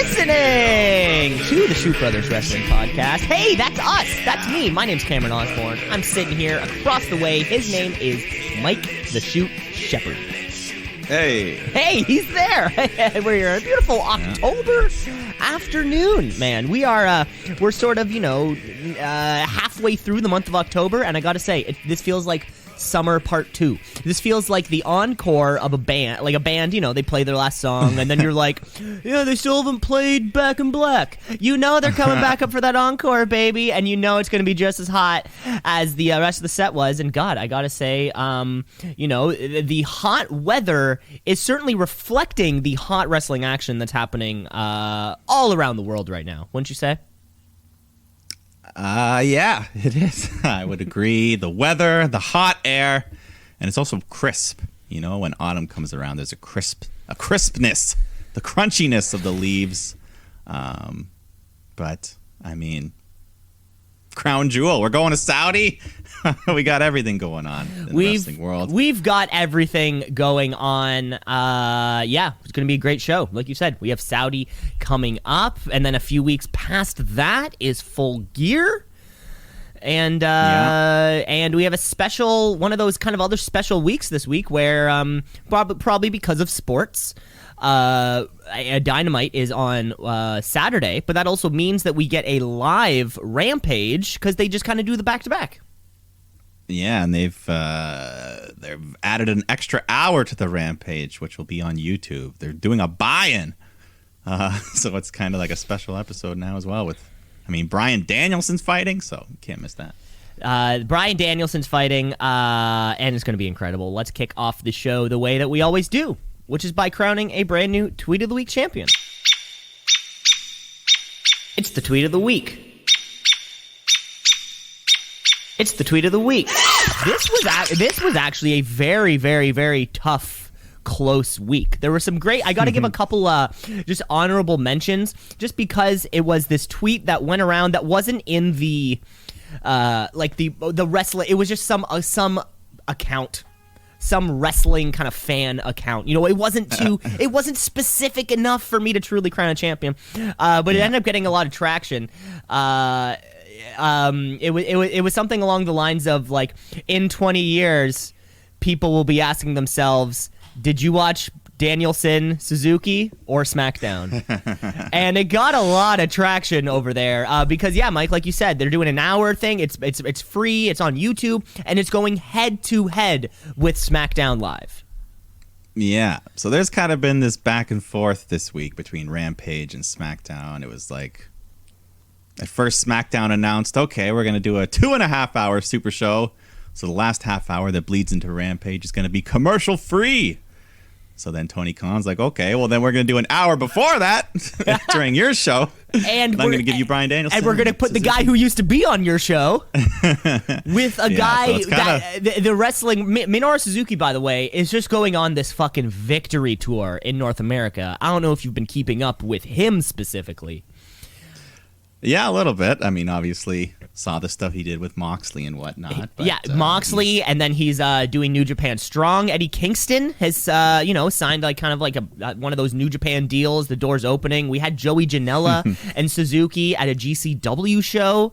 listening to the Shoot Brothers Wrestling Podcast. Hey, that's us. That's me. My name's Cameron Osborne. I'm sitting here across the way. His name is Mike the Shoot Shepherd. Hey. Hey, he's there. We're here. A beautiful October afternoon, man. We're sort of, halfway through the month of October, and I gotta say, this feels like summer part 2. This feels like the encore of a band. Like a band, they play their last song, and then you're like, yeah, they still haven't played Back in Black. They're coming back up for that encore, baby, and it's going to be just as hot as the rest of the set was. And God, I gotta say, the hot weather is certainly reflecting the hot wrestling action that's happening all around the world right now, wouldn't you say? Yeah, it is. I would agree. The weather, the hot air, and it's also crisp. When autumn comes around, there's a crispness, the crunchiness of the leaves. But I mean, crown jewel. We're going to Saudi. We got everything going on in the wrestling world. We've got everything going on. It's going to be a great show. Like you said, we have Saudi coming up, and then a few weeks past that is Full Gear. And we have a special, one of those kind of other special weeks this week where probably because of sports, Dynamite is on Saturday, but that also means that we get a live Rampage because they just kind of do the back-to-back. Yeah, and they've added an extra hour to the Rampage, which will be on YouTube. They're doing a buy-in, so it's kind of like a special episode now as well. Bryan Danielson's fighting, so you can't miss that. Bryan Danielson's fighting, and it's going to be incredible. Let's kick off the show the way that we always do, which is by crowning a brand new Tweet of the Week champion. It's the Tweet of the Week. It's the Tweet of the Week. This was actually a very, very, very tough, close week. There were some great. I got to give a couple just honorable mentions, just because it was this tweet that went around that wasn't in the the wrestling. It was just some account, some wrestling kind of fan account. It wasn't specific enough for me to truly crown a champion, but it ended up getting a lot of traction. It was something along the lines of, like, in 20 years, people will be asking themselves, did you watch Danielson, Suzuki, or SmackDown? And it got a lot of traction over there because, yeah, Mike, like you said, they're doing an hour thing. It's free. It's on YouTube, and it's going head-to-head with SmackDown Live. Yeah, so there's kind of been this back and forth this week between Rampage and SmackDown. It was like, at first, SmackDown announced, okay, we're going to do a 2.5-hour Super Show. So the last half hour that bleeds into Rampage is going to be commercial free. So then Tony Khan's like, okay, well then we're going to do an hour before that during your show. And I'm going to give you Bryan Danielson. And we're going to put the guy who used to be on your show with a guy that the wrestling. Minoru Suzuki, by the way, is just going on this fucking victory tour in North America. I don't know if you've been keeping up with him specifically. Yeah, a little bit. Obviously, saw the stuff he did with Moxley and whatnot. But, Moxley, and then he's doing New Japan Strong. Eddie Kingston has, signed one of those New Japan deals. The door's opening. We had Joey Janela and Suzuki at a GCW show,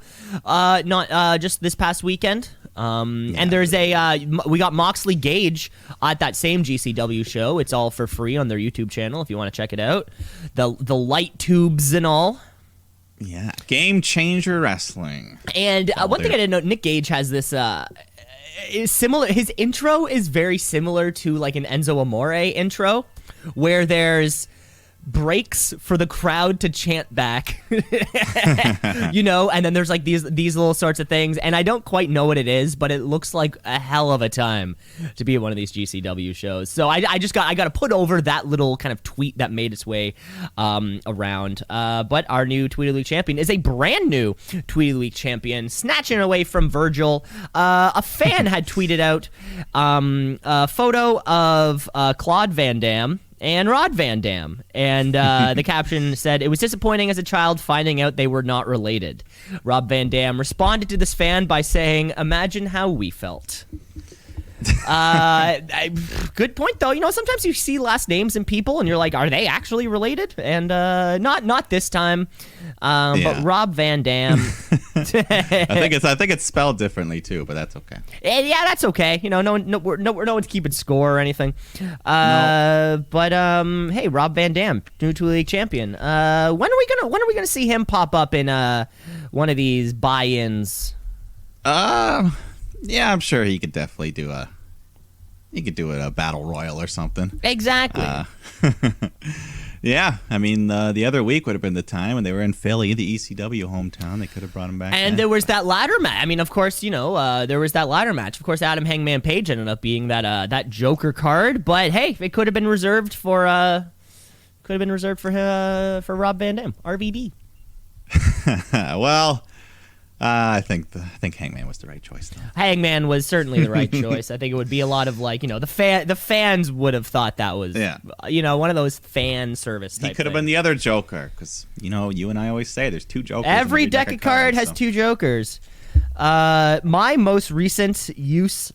just this past weekend. And there's we got Moxley Gage at that same GCW show. It's all for free on their YouTube channel if you want to check it out. The light tubes and all. Yeah, Game Changer Wrestling. And one thing I didn't know, Nick Gage has this is similar. His intro is very similar to like an Enzo Amore intro, where there's breaks for the crowd to chant back, and then there's like these little sorts of things, and I don't quite know what it is, but it looks like a hell of a time to be at one of these GCW shows. So I got to put over that little kind of tweet that made its way around. But our new Tweet of the Week champion is a brand new Tweet of the Week champion, snatching away from Virgil. A fan had tweeted out a photo of Claude Van Damme and Rod Van Dam. And the caption said, "It was disappointing as a child finding out they were not related." Rob Van Dam responded to this fan by saying, "Imagine how we felt." Good point, though. Sometimes you see last names in people, and you're like, are they actually related? And not this time. But Rob Van Dam. I think it's spelled differently too, but that's okay. Yeah, that's okay. No one's keeping score or anything. No. But hey, Rob Van Dam, new 2 League champion. When are we gonna see him pop up in one of these buy-ins? Yeah, I'm sure he could definitely do a battle royal or something. Exactly. Yeah, I mean, the other week would have been the time when they were in Philly, the ECW hometown. They could have brought him back. And there was that ladder match. I mean, of course, there was that ladder match. Of course, Adam Hangman Page ended up being that Joker card. But hey, it could have been reserved for Rob Van Dam, RVD. Well. I think Hangman was the right choice, though. Hangman was certainly the right choice. I think it would be a lot of the fans would have thought that was one of those fan service type He could have been the other Joker because you and I always say there's 2 Jokers. Every deck of card has 2 Jokers. My most recent use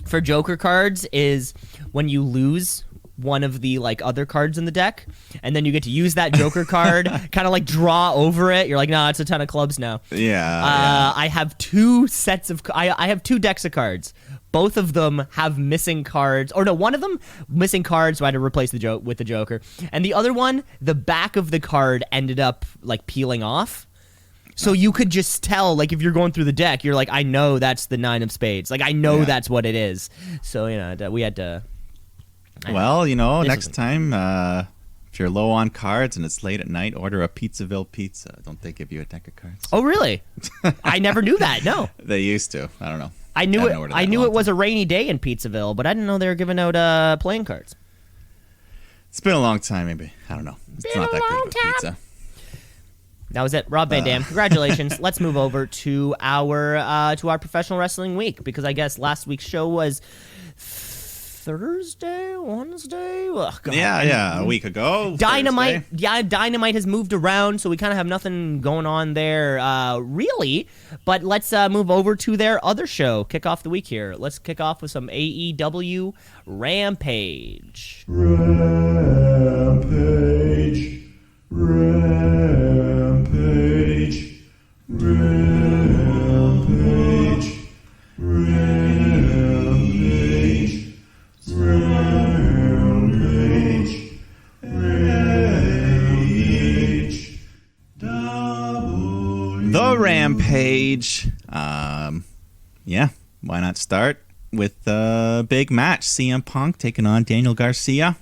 for Joker cards is when you lose one of the other cards in the deck, and then you get to use that Joker card, kind of draw over it. You're like, no, it's a ton of clubs now. Yeah. I have 2 sets of. I have 2 decks of cards. Both of them have missing cards, or no, one of them missing cards, so I had to replace with the Joker, and the other one, the back of the card ended up peeling off. So you could just tell, if you're going through the deck, you're like, I know that's the 9 of spades. I know that's what it is. So we had to. Well, next time, if you're low on cards and it's late at night, order a Pizzaville pizza. Don't they give you a deck of cards? Oh, really? I never knew that. No. They used to. I don't know. I knew it was a rainy day in Pizzaville, but I didn't know they were giving out playing cards. It's been a long time, maybe. I don't know. It's not that good of a pizza. That was it. Rob Van Dam. Congratulations. Let's move over to our professional wrestling week, because I guess last week's show was Thursday, Wednesday. Oh, God. Yeah, a week ago. Dynamite. Thursday. Yeah, Dynamite has moved around, so we kind of have nothing going on there, really. But let's move over to their other show. Kick off the week here. Let's kick off with some AEW Rampage. Rampage. Rampage. Rampage. Rampage. Rampage. Rampage. The Rampage. Yeah, why not start with a big match? CM Punk taking on Daniel Garcia.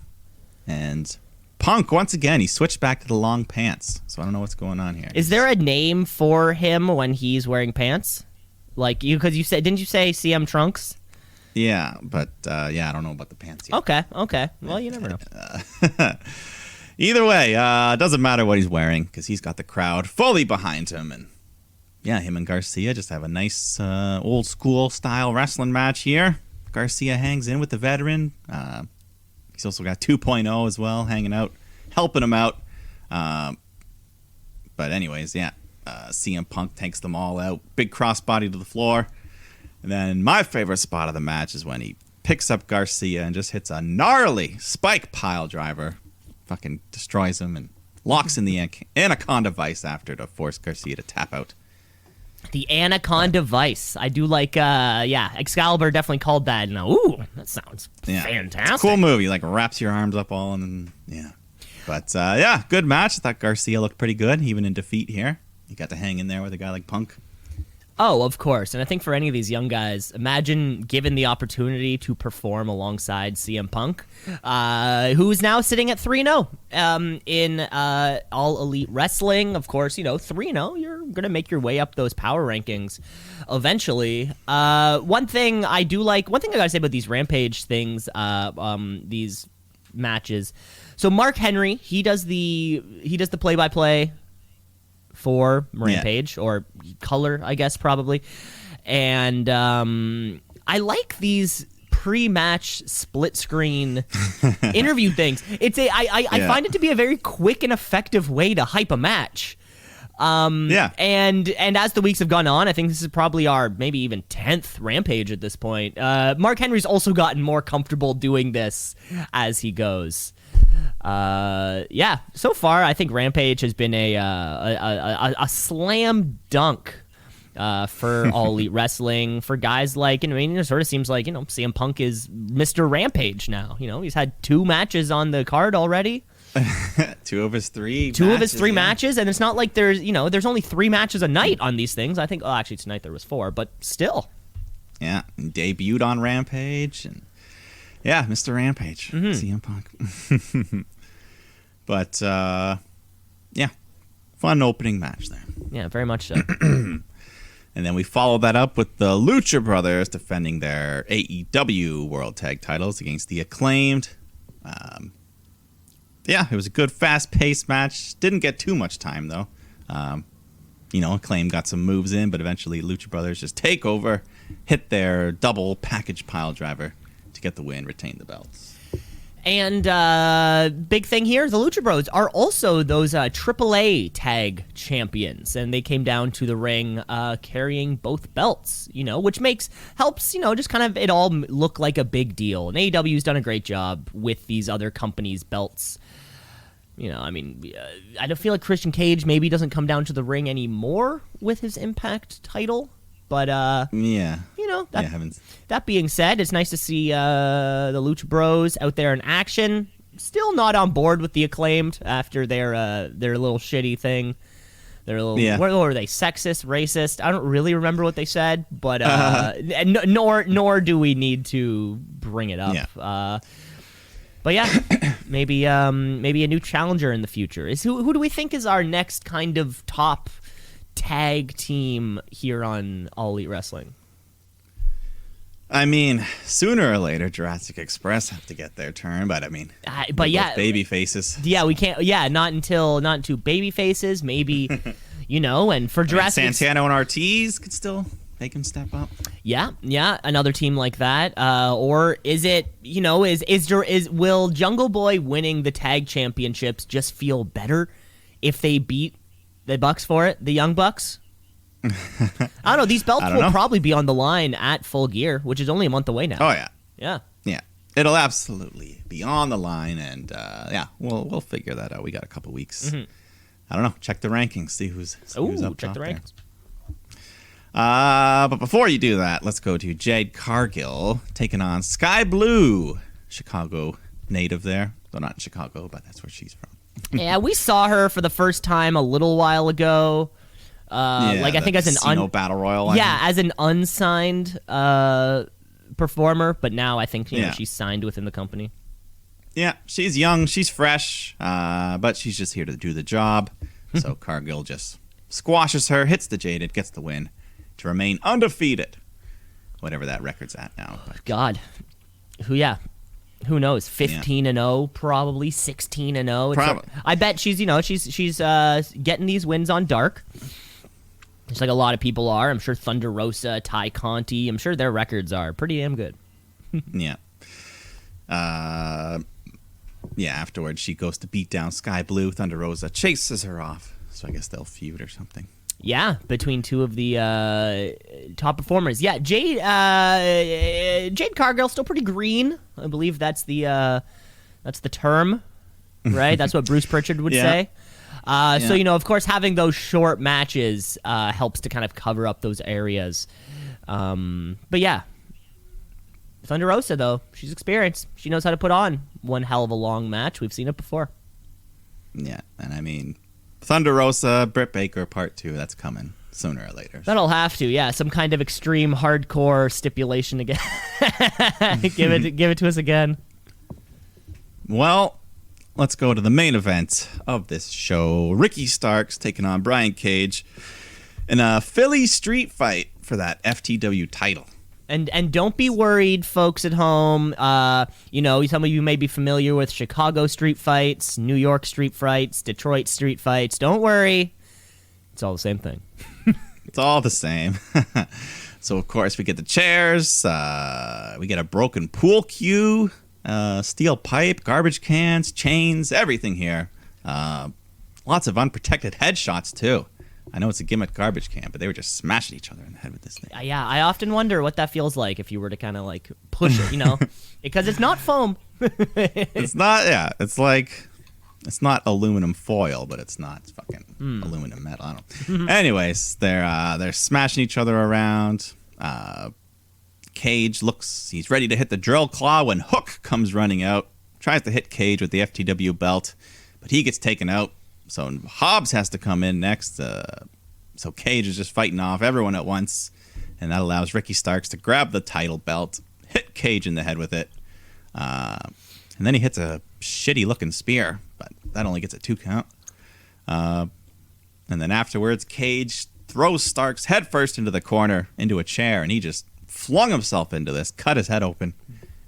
And Punk, once again, he switched back to the long pants. So I don't know what's going on here. Is there a name for him when he's wearing pants? Because you said, didn't you say CM Trunks? Yeah, but I don't know about the pants yet. Okay. Well, you never know. Either way, it doesn't matter what he's wearing because he's got the crowd fully behind him. And yeah, him and Garcia just have a nice old school style wrestling match here. Garcia hangs in with the veteran. He's also got 2.0 as well, hanging out, helping him out. But anyways, CM Punk takes them all out. Big crossbody to the floor. And then my favorite spot of the match is when he picks up Garcia and just hits a gnarly spike pile driver. Fucking destroys him and locks in the Anaconda Vice after to force Garcia to tap out. The Anaconda Vice. I do like, Excalibur definitely called that. Ooh, that sounds fantastic. It's a cool move. He wraps your arms up all and yeah. But good match. I thought Garcia looked pretty good, even in defeat here. He got to hang in there with a guy like Punk. Oh, of course. And I think for any of these young guys, imagine given the opportunity to perform alongside CM Punk, who's now sitting at 3-0 in All Elite Wrestling. Of course, 3-0, you're going to make your way up those power rankings eventually. One thing I got to say about these Rampage things, these matches. So Mark Henry, he does the play-by-play for Rampage, or color, I guess, probably. And I like these pre-match split screen interview things. I find it to be a very quick and effective way to hype a match. Yeah. And as the weeks have gone on, I think this is probably our maybe even 10th Rampage at this point. Mark Henry's also gotten more comfortable doing this as he goes. Yeah, so far I think Rampage has been a slam dunk for All Elite Wrestling, for guys like, I mean, it sort of seems like, CM Punk is Mr. Rampage now. He's had 2 matches on the card already. Two of his three matches, and it's not like there's only 3 matches a night on these things. I think, actually tonight there was 4, but still. Yeah, debuted on Rampage, and yeah, Mr. Rampage, CM Punk. But yeah, fun opening match there. Yeah, very much so. And then we follow that up with the Lucha Brothers defending their AEW World Tag Titles against the Acclaimed. Yeah, it was a good, fast-paced match. Didn't get too much time, though. Acclaim got some moves in, but eventually Lucha Brothers just take over, hit their double package pile driver to get the win, retain the belts. And big thing here, the Lucha Bros are also those AAA tag champions, and they came down to the ring carrying both belts, which helps, just kind of it all look like a big deal. And AEW's done a great job with these other companies' belts. I don't feel like Christian Cage maybe doesn't come down to the ring anymore with his Impact title, but that being said, it's nice to see the Lucha Bros out there in action. Still not on board with the Acclaimed after their little shitty thing. Their little what were they? Sexist, racist? I don't really remember what they said, but nor do we need to bring it up. Yeah. But yeah, maybe a new challenger in the future. Who do we think is our next kind of top tag team here on All Elite Wrestling? I mean, sooner or later, Jurassic Express have to get their turn, but I mean, baby faces. Yeah, we can't. Yeah, not until baby faces. Maybe, and for Jurassic, Santana and Ortiz could still. They can step up. Yeah, another team like that. Or is it, will Jungle Boy winning the tag championships just feel better if they beat the Bucks for it, the Young Bucks? I don't know. These belts will probably be on the line at Full Gear, which is only a month away now. Oh yeah, yeah. It'll absolutely be on the line, and we'll figure that out. We got a couple weeks. Mm-hmm. I don't know. Check the rankings. See who's up. Check the rankings. But before you do that, let's go to Jade Cargill taking on Sky Blue, Chicago native there. Though not in Chicago, but that's where she's from. Yeah, we saw her for the first time a little while ago. I think as an Battle Royal. As an unsigned performer, but now I think she's signed within the company. Yeah, she's young, she's fresh, but she's just here to do the job. So Cargill just squashes her, hits the Jaded, gets the win to remain undefeated, whatever that record's at now. But. God, who knows? 15-0, probably 16-0. I bet she's getting these wins on Dark. Just like a lot of people are. I'm sure Thunder Rosa, Ty Conti, I'm sure their records are pretty damn good. Yeah. Afterwards, she goes to beat down Sky Blue. Thunder Rosa chases her off. So I guess they'll feud or something. Yeah, between two of the top performers. Yeah, Jade Cargill still pretty green. I believe that's the term, right? That's what Bruce Pritchard would say. So, of course, having those short matches helps to kind of cover up those areas. But yeah, Thunder Rosa, though, she's experienced. She knows how to put on one hell of a long match. We've seen it before. Yeah, and I mean, Thunder Rosa, Britt Baker Part 2, that's coming sooner or later. That'll have to, yeah. Some kind of extreme hardcore stipulation again. Give it to us again. Well, let's go to the main event of this show. Ricky Starks taking on Brian Cage in a Philly street fight for that FTW title. And don't be worried, folks at home. Some of you may be familiar with Chicago street fights, New York street fights, Detroit street fights. Don't worry. It's all the same thing. It's all the same. So, of course, we get the chairs. We get a broken pool cue, steel pipe, garbage cans, chains, everything here. Lots of unprotected headshots, too. I know it's a gimmick garbage can, but they were just smashing each other in the head with this thing. Yeah, I often wonder what that feels like if you were to kind of like push it, because it's not foam. It's not. Yeah, it's like it's not aluminum foil, but it's not fucking aluminum metal. I don't. Anyways, they're smashing each other around. Cage looks. He's ready to hit the drill claw when Hook comes running out. Tries to hit Cage with the FTW belt, but he gets taken out. So Hobbs has to come in next. So Cage is just fighting off everyone at once, and that allows Ricky Starks to grab the title belt, hit Cage in the head with it, and then he hits a shitty-looking spear, but that only gets a 2 count. And then afterwards, Cage throws Starks headfirst into the corner, into a chair, and he just flung himself into this, cut his head open,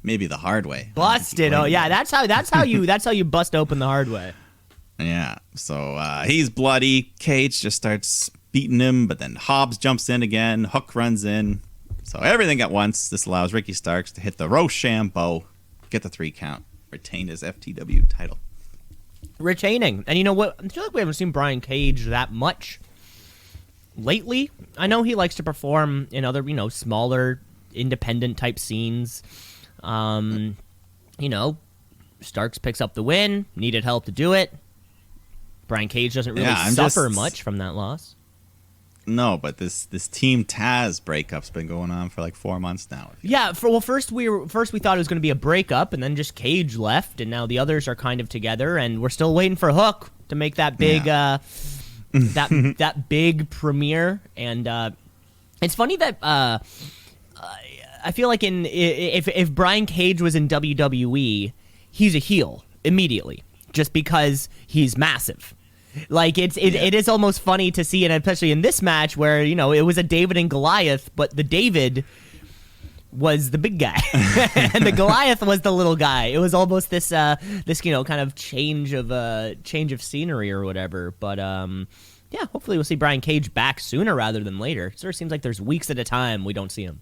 maybe the hard way. Busted. Oh yeah, that's how you bust open the hard way. Yeah, so he's bloody. Cage just starts beating him, but then Hobbs jumps in again. Hook runs in. So everything at once. This allows Ricky Starks to hit the Rochambeau, get the 3 count, retain his FTW title. Retaining. And you know what? I feel like we haven't seen Brian Cage that much lately. I know he likes to perform in other, smaller, independent type scenes. Starks picks up the win, needed help to do it. Brian Cage doesn't really suffer much from that loss. No, but this Team Taz breakup's been going on for like 4 months now. Yeah, first we thought it was going to be a breakup, and then just Cage left, and now the others are kind of together, and we're still waiting for Hook to make that big that big premiere. And it's funny that I feel like if Brian Cage was in WWE, he's a heel immediately, just because he's massive. Like it is almost funny to see, and especially in this match where it was a David and Goliath, but the David was the big guy and the Goliath was the little guy. It was almost this kind of change of scenery or whatever. But yeah, hopefully we'll see Brian Cage back sooner rather than later. It sort of seems like there's weeks at a time we don't see him.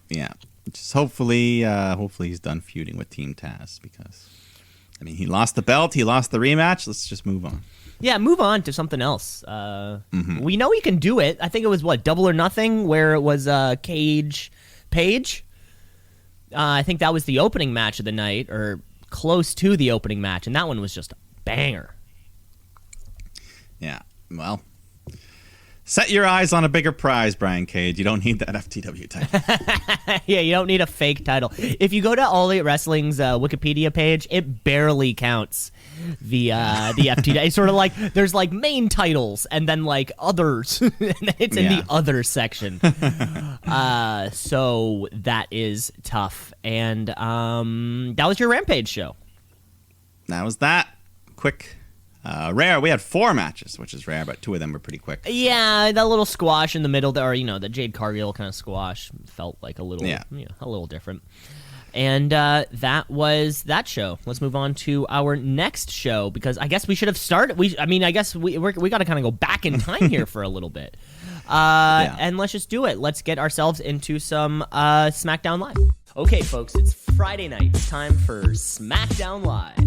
Yeah, just hopefully he's done feuding with Team Taz, because he lost the belt, he lost the rematch. Let's just move on. Yeah, move on to something else. We know he can do it. I think it was Double or Nothing, where it was Cage Page. I think that was the opening match of the night, or close to the opening match, and that one was just a banger. Yeah, well, set your eyes on a bigger prize, Brian Cage. You don't need that FTW title. Yeah, you don't need a fake title. If you go to All Elite Wrestling's Wikipedia page, it barely counts the FTW. It's sort of like there's like main titles and then like others. And it's in the other section. So that is tough. And that was your Rampage show. That was that. Quick. Rare. We had 4 matches, which is rare, but 2 of them were pretty quick. Yeah, that little squash in the middle there, the Jade Cargill kind of squash felt like a little, a little different. And that was that show. Let's move on to our next show, because I guess we should have started. I guess we got to kind of go back in time here for a little bit. And let's just do it. Let's get ourselves into some SmackDown Live. Okay, folks, it's Friday night. It's time for SmackDown Live.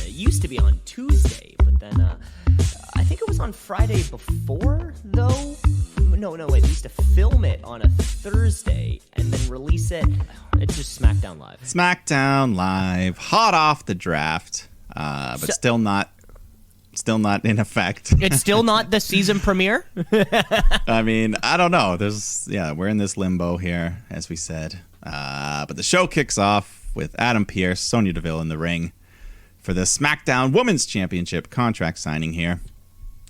It used to be on Tuesday, but then I think it was on Friday before, though. No, wait. We used to film it on a Thursday and then release it. It's just SmackDown Live. SmackDown Live, hot off the draft, but still not in effect. It's still not the season premiere? I don't know. We're in this limbo here, as we said. But the show kicks off with Adam Pearce, Sonya Deville in the ring for the SmackDown Women's Championship contract signing here.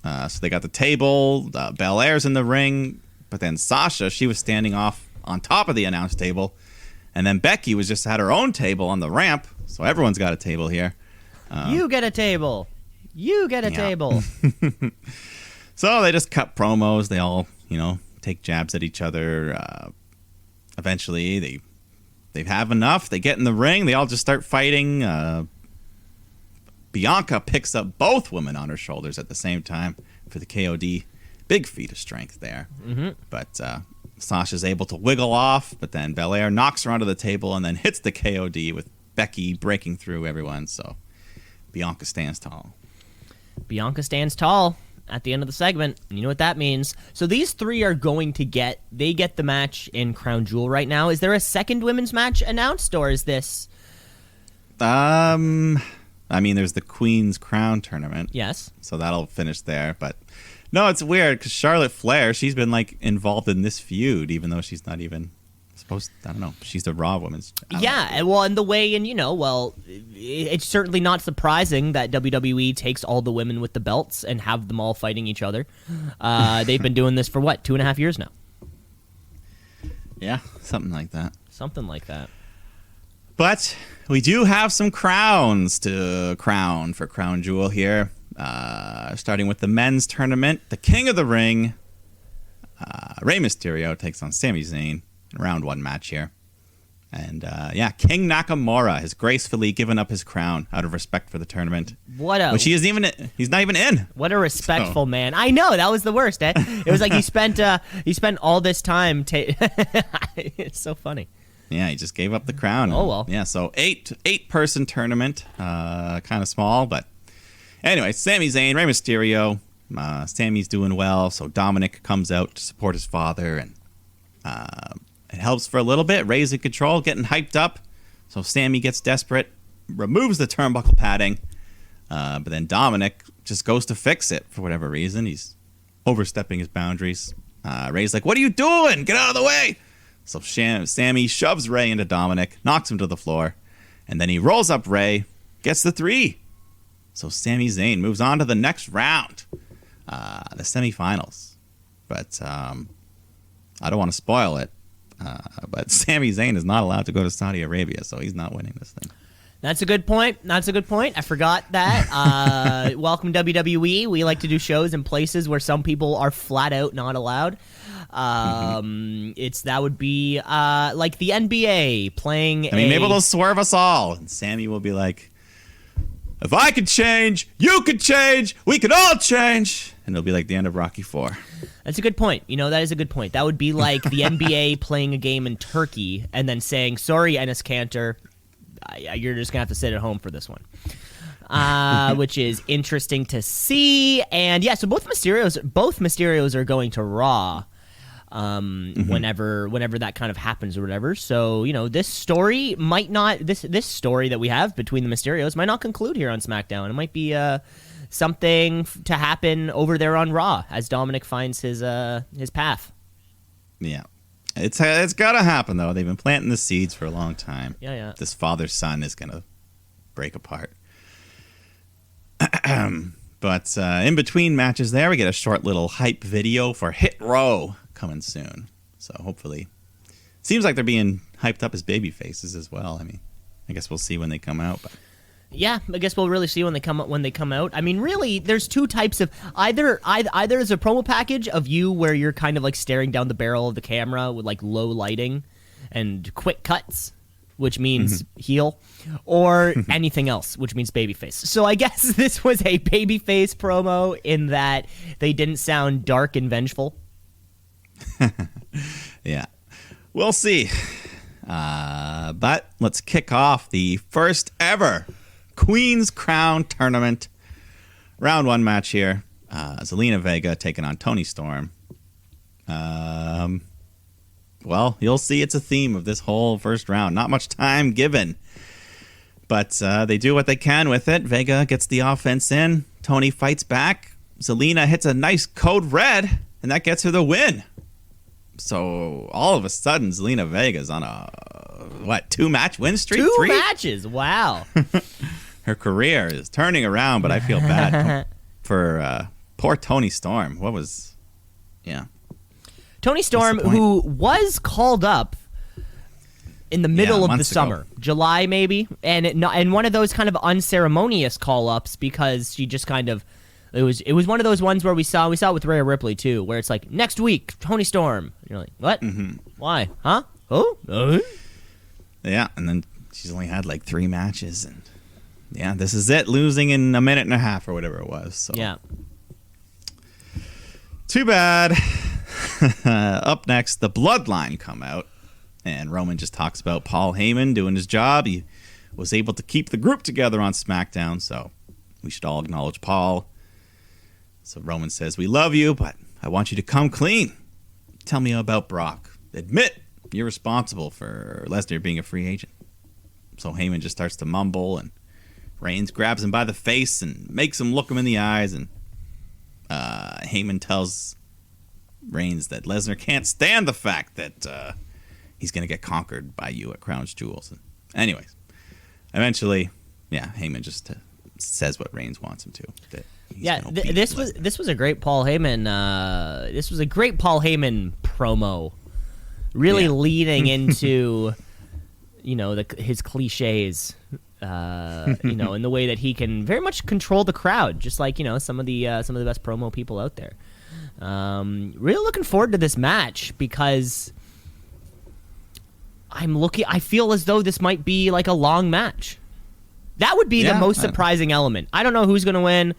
So they got the table, Belair's in the ring, but then Sasha, she was standing off on top of the announce table, and then Becky was just had her own table on the ramp, so everyone's got a table here. You get a table. You get a table. So they just cut promos. They all, take jabs at each other. Eventually, they have enough. They get in the ring. They all just start fighting. Bianca picks up both women on her shoulders at the same time for the KOD. Big feat of strength there. Mm-hmm. But Sasha's able to wiggle off, but then Belair knocks her onto the table and then hits the KOD with Becky breaking through everyone. So Bianca stands tall. Bianca stands tall. at the end of the segment. You know what that means. So these three are going to get the match in Crown Jewel right now. Is there a second women's match announced, or is this... I mean, there's the Queen's Crown tournament. Yes. So that'll finish there. But no, it's weird because Charlotte Flair, she's been like involved in this feud, even though she's not even supposed. I don't know. She's the Raw Women's. Yeah, well, and the way, and it's certainly not surprising that WWE takes all the women with the belts and have them all fighting each other. They've been doing this for 2.5 years now. Yeah, something like that. Something like that. But we do have some crowns to crown for Crown Jewel here. Starting with the men's tournament, the King of the Ring, Rey Mysterio takes on Sami Zayn in round 1 match here. And King Nakamura has gracefully given up his crown out of respect for the tournament. Which he's not even in. What a respectful man. I know, that was the worst, eh? It was like he spent all this time it's so funny. Yeah, he just gave up the crown. Oh, well. Yeah, so eight-person tournament. Kind of small, but... Anyway, Sami Zayn, Rey Mysterio. Sami's doing well, so Dominic comes out to support his father, and it helps for a little bit. Rey's in control, getting hyped up. So Sami gets desperate, removes the turnbuckle padding, but then Dominic just goes to fix it for whatever reason. He's overstepping his boundaries. Rey's like, "What are you doing? Get out of the way!" So Sami shoves Rey into Dominic, knocks him to the floor, and then he rolls up Rey, gets the 3. So Sami Zayn moves on to the next round, the semifinals. But I don't want to spoil it, but Sami Zayn is not allowed to go to Saudi Arabia, so he's not winning this thing. That's a good point. I forgot that. Welcome WWE. We like to do shows in places where some people are flat out not allowed. That would be like the NBA playing. Maybe they'll swerve us all, and Sami will be like, "If I could change, you could change. We could all change." And it'll be like the end of Rocky IV. That's a good point. That is a good point. That would be like the NBA playing a game in Turkey and then saying, "Sorry, Enes Kanter, you're just gonna have to sit at home for this one," which is interesting to see. And yeah, so both Mysterios are going to Raw whenever that kind of happens or whatever. So this story might not this story that we have between the Mysterios might not conclude here on SmackDown. It might be something to happen over there on Raw as Dominic finds his path. Yeah. It's gotta happen though. They've been planting the seeds for a long time. Yeah. This father-son is gonna break apart. But in between matches there, we get a short little hype video for Hit Row coming soon. So hopefully, seems like they're being hyped up as baby faces as well. I guess we'll see when they come out. But yeah, I guess we'll really see when they come out. Really, there's two types of either as a promo package of you where you're kind of like staring down the barrel of the camera with like low lighting and quick cuts, which means heel, or anything else, which means babyface. So I guess this was a babyface promo in that they didn't sound dark and vengeful. Yeah, we'll see. But let's kick off the first ever Queen's Crown tournament. Round 1 match here. Zelena Vega taking on Toni Storm. Well, you'll see it's a theme of this whole first round. Not much time given. But they do what they can with it. Vega gets the offense in. Toni fights back. Zelena hits a nice code red, and that gets her the win. So all of a sudden, Zelena Vega's on a, 2-match win streak? 3 matches, wow. Her career is turning around, but I feel bad for poor Toni Storm. Toni Storm, who was called up in the middle of the summer, July maybe, and one of those kind of unceremonious call-ups because she just kind of, it was one of those ones where we saw it with Rhea Ripley too, where it's like, next week, Toni Storm. And you're like, what? Why? Huh? Oh? Yeah, and then she's only had like 3 matches, and yeah, this is it, losing in a minute and a half or whatever it was. So. Yeah. Too bad. Up next, the Bloodline come out, and Roman just talks about Paul Heyman doing his job. He was able to keep the group together on SmackDown, so we should all acknowledge Paul. So Roman says, we love you, but I want you to come clean. Tell me about Brock. Admit you're responsible for Lesnar being a free agent. So Heyman just starts to mumble, and Reigns grabs him by the face and makes him look him in the eyes, and Heyman tells Reigns that Lesnar can't stand the fact that he's going to get conquered by you at Crown's Jewels. And anyways, eventually, Heyman just says what Reigns wants him to. That this was a great Paul Heyman. This was a great Paul Heyman promo, really leading into his cliches. In the way that he can very much control the crowd, just like some of the best promo people out there. Really looking forward to this match because I feel as though this might be like a long match. That would be the most surprising element. I don't know who's going to win,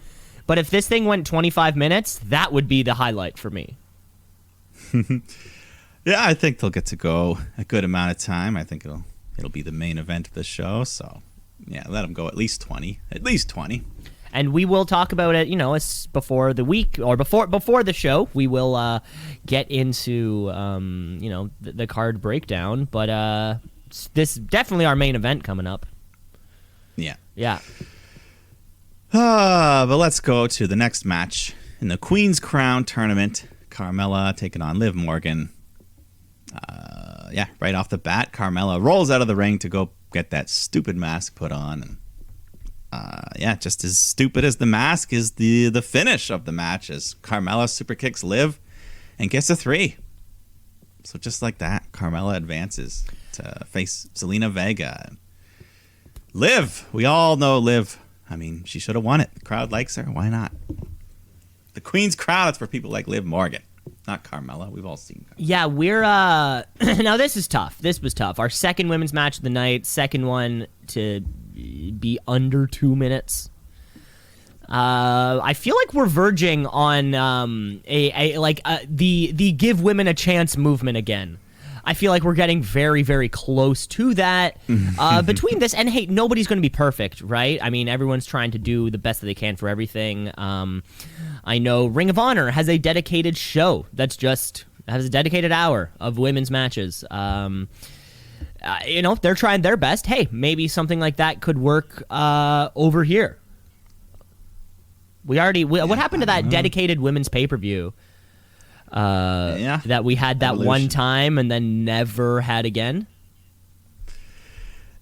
but if this thing went 25 minutes, that would be the highlight for me. Yeah, I think they'll get to go a good amount of time. I think it'll be the main event of the show, so let them go at least 20. At least 20. And we will talk about it, before the week or before the show. We will get into the card breakdown, but this is definitely our main event coming up. Yeah. But let's go to the next match in the Queen's Crown tournament. Carmella taking on Liv Morgan. Right off the bat, Carmella rolls out of the ring to go get that stupid mask put on. And just as stupid as the mask is the finish of the match, as Carmella super kicks Liv and gets a 3. So just like that, Carmella advances to face Zelena Vega. Liv, we all know Liv. I mean, she should have won it. The crowd likes her. Why not? The Queen's Crown is for people like Liv Morgan, not Carmella. We've all seen Carmella. Yeah, we're now this is tough. This was tough. Our second women's match of the night, second one to be under 2 minutes. I feel like we're verging on the give women a chance movement again. I feel like we're getting very, very close to that. Between this and, hey, nobody's going to be perfect, right? I mean, everyone's trying to do the best that they can for everything. I know Ring of Honor has a dedicated show has a dedicated hour of women's matches. They're trying their best. Hey, maybe something like that could work over here. What happened to that dedicated women's pay-per-view? That we had that Evolution. one time and then never had again.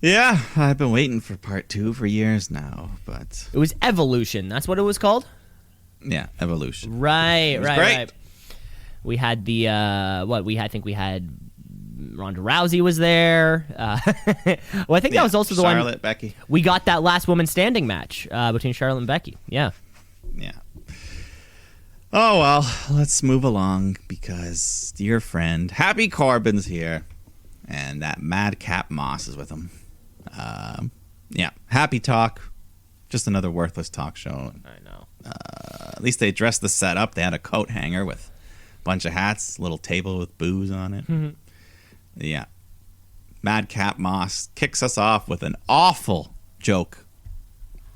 Yeah, I've been waiting for part 2 for years now, but It was Evolution. That's what it was called? yeah, Evolution. Right. Great. We had the I think we had Ronda Rousey was there. Well, I think that was also the one. Charlotte, Becky. We got that last woman standing match between Charlotte and Becky. Yeah. Oh, well, let's move along because dear friend Happy Corbin's here, and that Madcap Moss is with him. Happy Talk, just another worthless talk show. I know. At least they dressed the setup. They had a coat hanger with a bunch of hats, a little table with booze on it. Yeah. Madcap Moss kicks us off with an awful joke.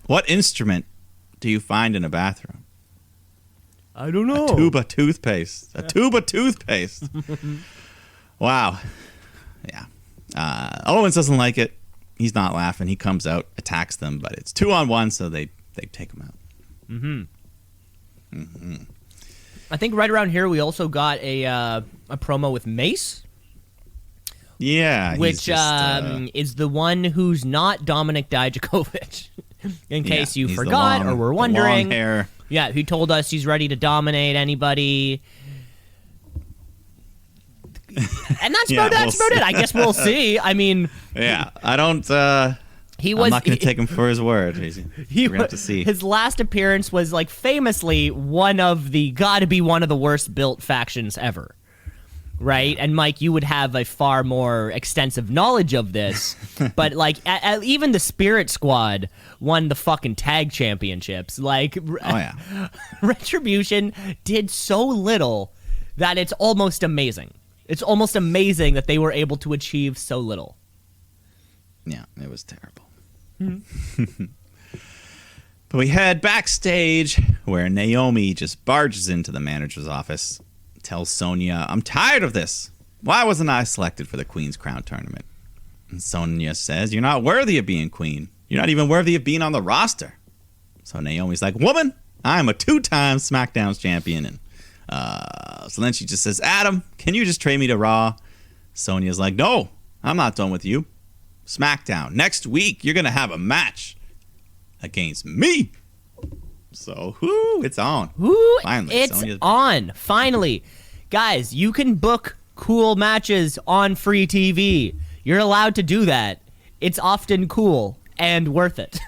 What instrument do you find in a bathroom? I don't know. A tube of toothpaste. Wow. Yeah. Owens doesn't like it. He's not laughing. He comes out, attacks them, but it's 2-on-1, so they take him out. I think right around here we also got a promo with Mace. Yeah. Which is the one who's not Dominic Dijakovic. In case you forgot or were wondering. Long hair. Yeah, he told us he's ready to dominate anybody. And that's about it. I guess we'll see. I mean, I don't. I'm not going to take him for his word. We're going to have to see. His last appearance was like famously gotta be one of the worst built factions ever. Right? And Mike, you would have a far more extensive knowledge of this. But like even the Spirit Squad won the fucking tag championships. Like Retribution did so little that it's almost amazing. It's almost amazing that they were able to achieve so little. Yeah, it was terrible. But we head backstage where Naomi just barges into the manager's office, tells Sonya, "I'm tired of this. Why wasn't I selected for the Queen's Crown tournament?" And Sonya says, "You're not worthy of being queen. You're not even worthy of being on the roster." So Naomi's like, "Woman, I'm a 2-time SmackDown champion." And so then she just says, "Adam, can you just trade me to Raw?" Sonya's like, "No, I'm not done with you. SmackDown, next week, you're going to have a match against me." So, it's on. Finally, it's Sonya's on. Finally. Guys, you can book cool matches on free TV. You're allowed to do that. It's often cool and worth it.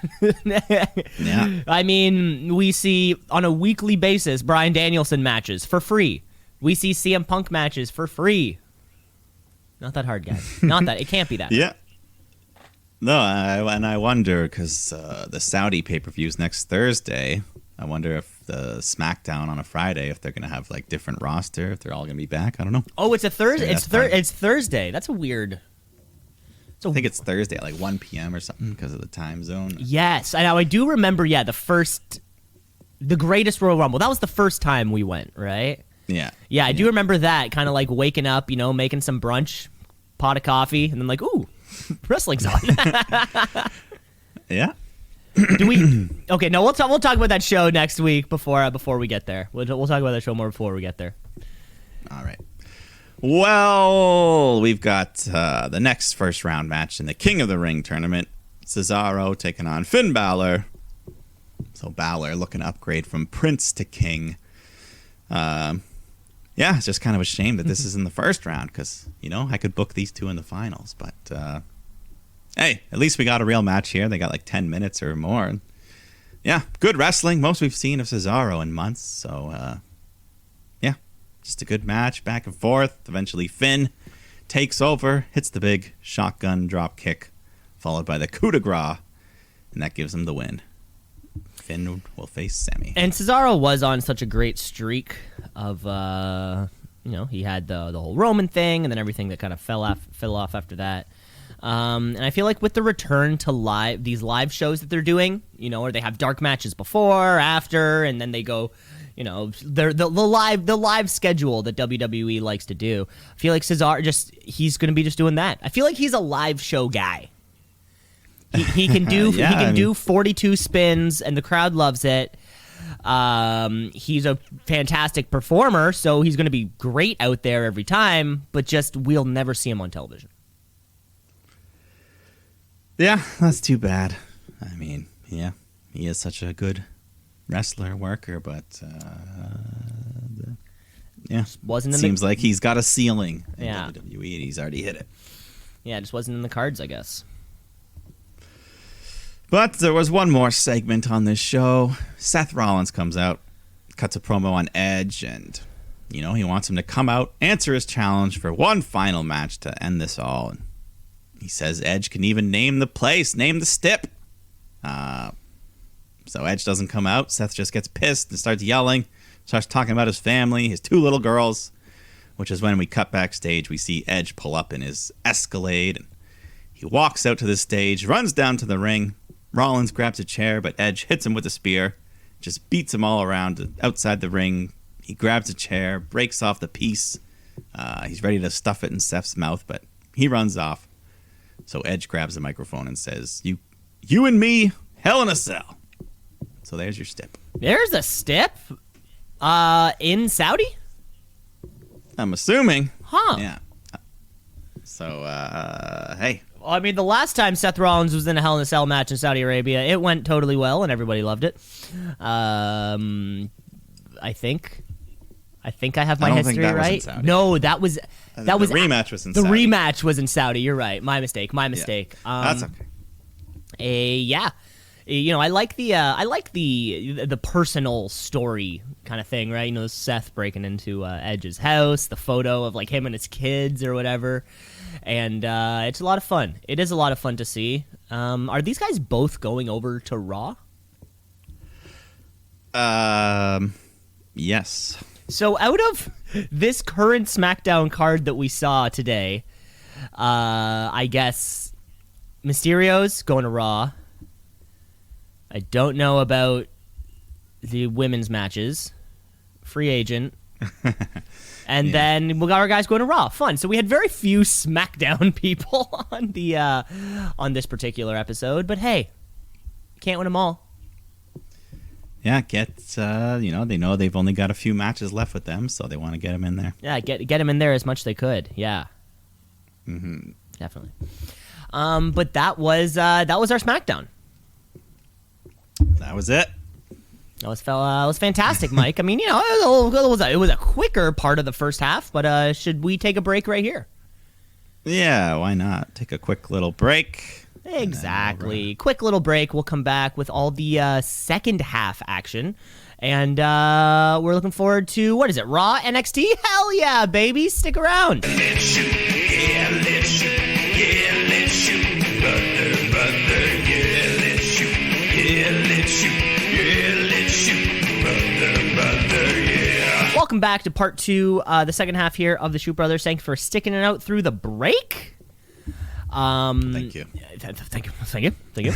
Yeah. I mean, we see on a weekly basis Bryan Danielson matches for free. We see CM Punk matches for free. Not that hard, guys. Not that. It can't be that hard. Yeah. No, I wonder, because the Saudi pay-per-view's next Thursday, I wonder if the SmackDown on a Friday, if they're going to have, like, different roster, if they're all going to be back. I don't know. Oh, it's a Thursday. Yeah, It's Thursday. That's a weird... I think it's Thursday at, like, 1 p.m. or something because of the time zone. Yes. I do remember, the greatest Royal Rumble. That was the first time we went, right? Yeah. Yeah, I do remember that, kind of like waking up, making some brunch, pot of coffee, and then like, ooh, wrestling's on. Yeah. Do we? Okay, no, we'll talk about that show next week before we get there. We'll talk about that show more before we get there. All right. Well, we've got the next first round match in the King of the Ring tournament. Cesaro taking on Finn Balor. So Balor looking to upgrade from Prince to King. Yeah, it's just kind of a shame that this is in the first round because, I could book these two in the finals. But, hey, at least we got a real match here. They got like 10 minutes or more. Yeah, good wrestling. Most we've seen of Cesaro in months. So, yeah, just a good match, back and forth. Eventually Finn takes over, hits the big shotgun drop kick, followed by the coup de grace, and that gives him the win. Finn will face Sami. And Cesaro was on such a great streak of, he had the whole Roman thing and then everything that kind of fell off after that. And I feel like with the return to these live shows that they're doing, or they have dark matches before, after, and then they go, the live schedule that WWE likes to do. I feel like Cesaro he's going to be just doing that. I feel like he's a live show guy. He can do do 42 spins and the crowd loves it. He's a fantastic performer, so he's going to be great out there every time, but just we'll never see him on television. Yeah, that's too bad. I mean, yeah, he is such a good wrestler, worker, but seems like he's got a ceiling in WWE and he's already hit it. Yeah, it just wasn't in the cards, I guess. But there was one more segment on this show. Seth Rollins comes out, cuts a promo on Edge, and, he wants him to come out, answer his challenge for one final match to end this all. And he says Edge can even name the place, name the stip. So Edge doesn't come out. Seth just gets pissed and starts yelling, starts talking about his family, his 2 little girls, which is when we cut backstage. We see Edge pull up in his Escalade, and he walks out to the stage, runs down to the ring. Rollins grabs a chair, but Edge hits him with a spear, just beats him all around outside the ring. He grabs a chair, breaks off the piece. He's ready to stuff it in Seth's mouth, but he runs off. So Edge grabs the microphone and says, You and me, Hell in a Cell. So there's your stip. There's a stip? In Saudi? I'm assuming. Huh. Yeah. So, hey. I mean, the last time Seth Rollins was in a Hell in a Cell match in Saudi Arabia, it went totally well, and everybody loved it. I think I have my history right. No, that was the rematch was in Saudi. The rematch was in Saudi. You're right. My mistake. Yeah. That's okay. Yeah. I like the personal story kind of thing, right? Seth breaking into Edge's house, the photo of like him and his kids or whatever, and it's a lot of fun. It is a lot of fun to see. Are these guys both going over to Raw? Yes. So out of this current SmackDown card that we saw today, I guess Mysterio's going to Raw. I don't know about the women's matches, free agent, and then we got our guys going to Raw. Fun. So we had very few SmackDown people on the on this particular episode, but hey, can't win them all. Yeah, they know they've only got a few matches left with them, so they want to get them in there. Yeah, get them in there as much as they could. Yeah, definitely. But that was our SmackDown. That was it. That was fantastic, Mike. I mean, it was a quicker part of the first half, but should we take a break right here? Yeah, why not? Take a quick little break. Exactly. Quick little break. We'll come back with all the second half action. And we're looking forward to, what is it, Raw, NXT? Hell yeah, baby. Stick around. Let's shoot, yeah, let's shoot, yeah, let's shoot, brother, yeah, let's shoot, yeah, let's shoot, yeah, let's shoot, brother, yeah. Welcome back to part 2, the second half here of the Shoot Brothers. Thank you for sticking it out through the break. Thank you. Thank you.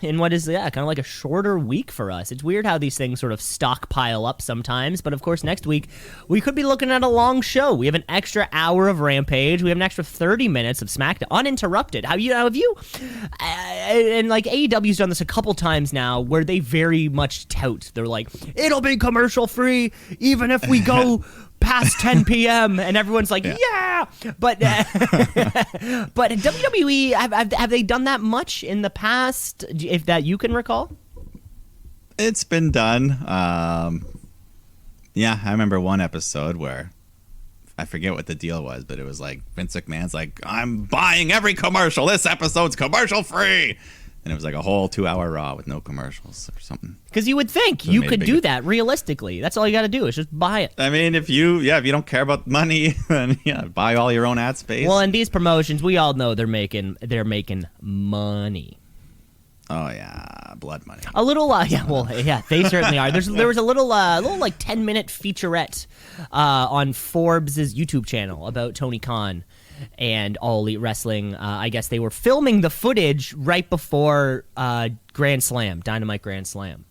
And what is kind of like a shorter week for us. It's weird how these things sort of stockpile up sometimes, but of course next week we could be looking at a long show. We have an extra hour of Rampage. We have an extra 30 minutes of SmackDown uninterrupted. Have you and like AEW's done this a couple times now where they very much tout. They're like, it'll be commercial free even if we go past 10 p.m. and everyone's like, yeah. But WWE, have they done that much in the past, if that you can recall? It's been done. Yeah, I remember one episode where I forget what the deal was, but it was like Vince McMahon's like, I'm buying every commercial. This episode's commercial free. And it was like a whole 2-hour Raw with no commercials or something. Because you would think you could do that realistically. That's all you got to do is just buy it. I mean, if you don't care about money, then buy all your own ad space. Well, in these promotions, we all know they're making money. Oh yeah, blood money. A little, they certainly are. There was a little like 10-minute featurette on Forbes' YouTube channel about Tony Khan and All Elite Wrestling. I guess they were filming the footage right before Grand Slam, Dynamite Grand Slam.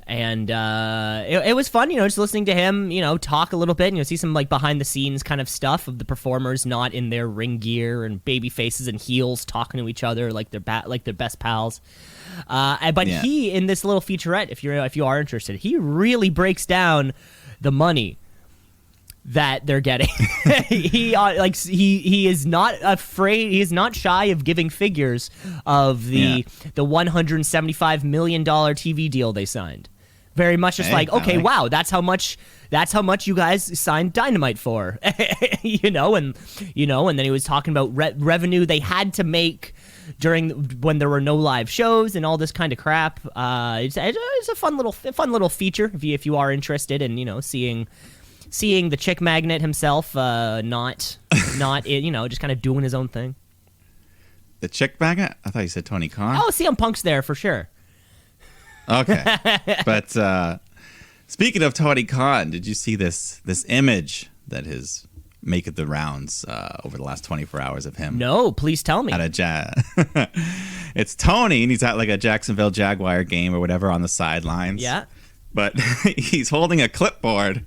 And it was fun, just listening to him, talk a little bit, see some like behind the scenes kind of stuff of the performers not in their ring gear and baby faces and heels talking to each other like they're best pals. But he, in this little featurette, if you are interested, he really breaks down the money that they're getting. He is not afraid. He is not shy of giving figures of the $175 million TV deal they signed. Very much just wow, that's how much you guys signed Dynamite for. And then he was talking about revenue they had to make when there were no live shows and all this kind of crap. It's a fun little feature if you are interested in seeing the chick magnet himself, not just kind of doing his own thing. The chick magnet? I thought you said Tony Khan. Oh, CM Punk's there for sure. Okay, but speaking of Tony Khan, did you see this image that is making the rounds over the last 24 hours of him? No, please tell me. It's Tony, and he's at like a Jacksonville Jaguar game or whatever on the sidelines. Yeah, but he's holding a clipboard.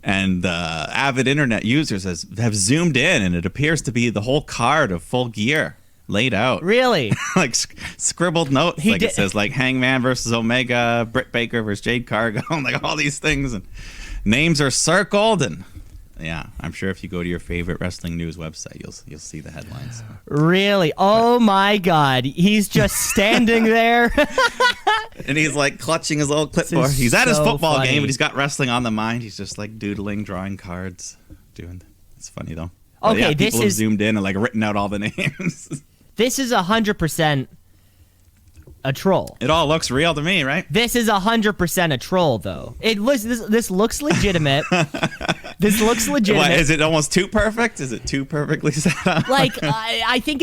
And avid internet users have zoomed in, and it appears to be the whole card of Full Gear laid out. Really? Like scribbled notes. It says like Hangman versus Omega, Britt Baker versus Jade Cargill, like all these things. And names are circled. And yeah, I'm sure if you go to your favorite wrestling news website, you'll see the headlines. Really? Oh my God. He's just standing there. And he's like clutching his little clipboard. He's at his football funny. game, but he's got wrestling on the mind. He's just like doodling, drawing cards, it's funny though. Okay, yeah, this people have zoomed in and like written out all the names. This is 100% a troll. It all looks real to me, right? This is 100% a troll, though. This looks legitimate. This looks legitimate. What, is it almost too perfect? Is it too perfectly set up? Like, I think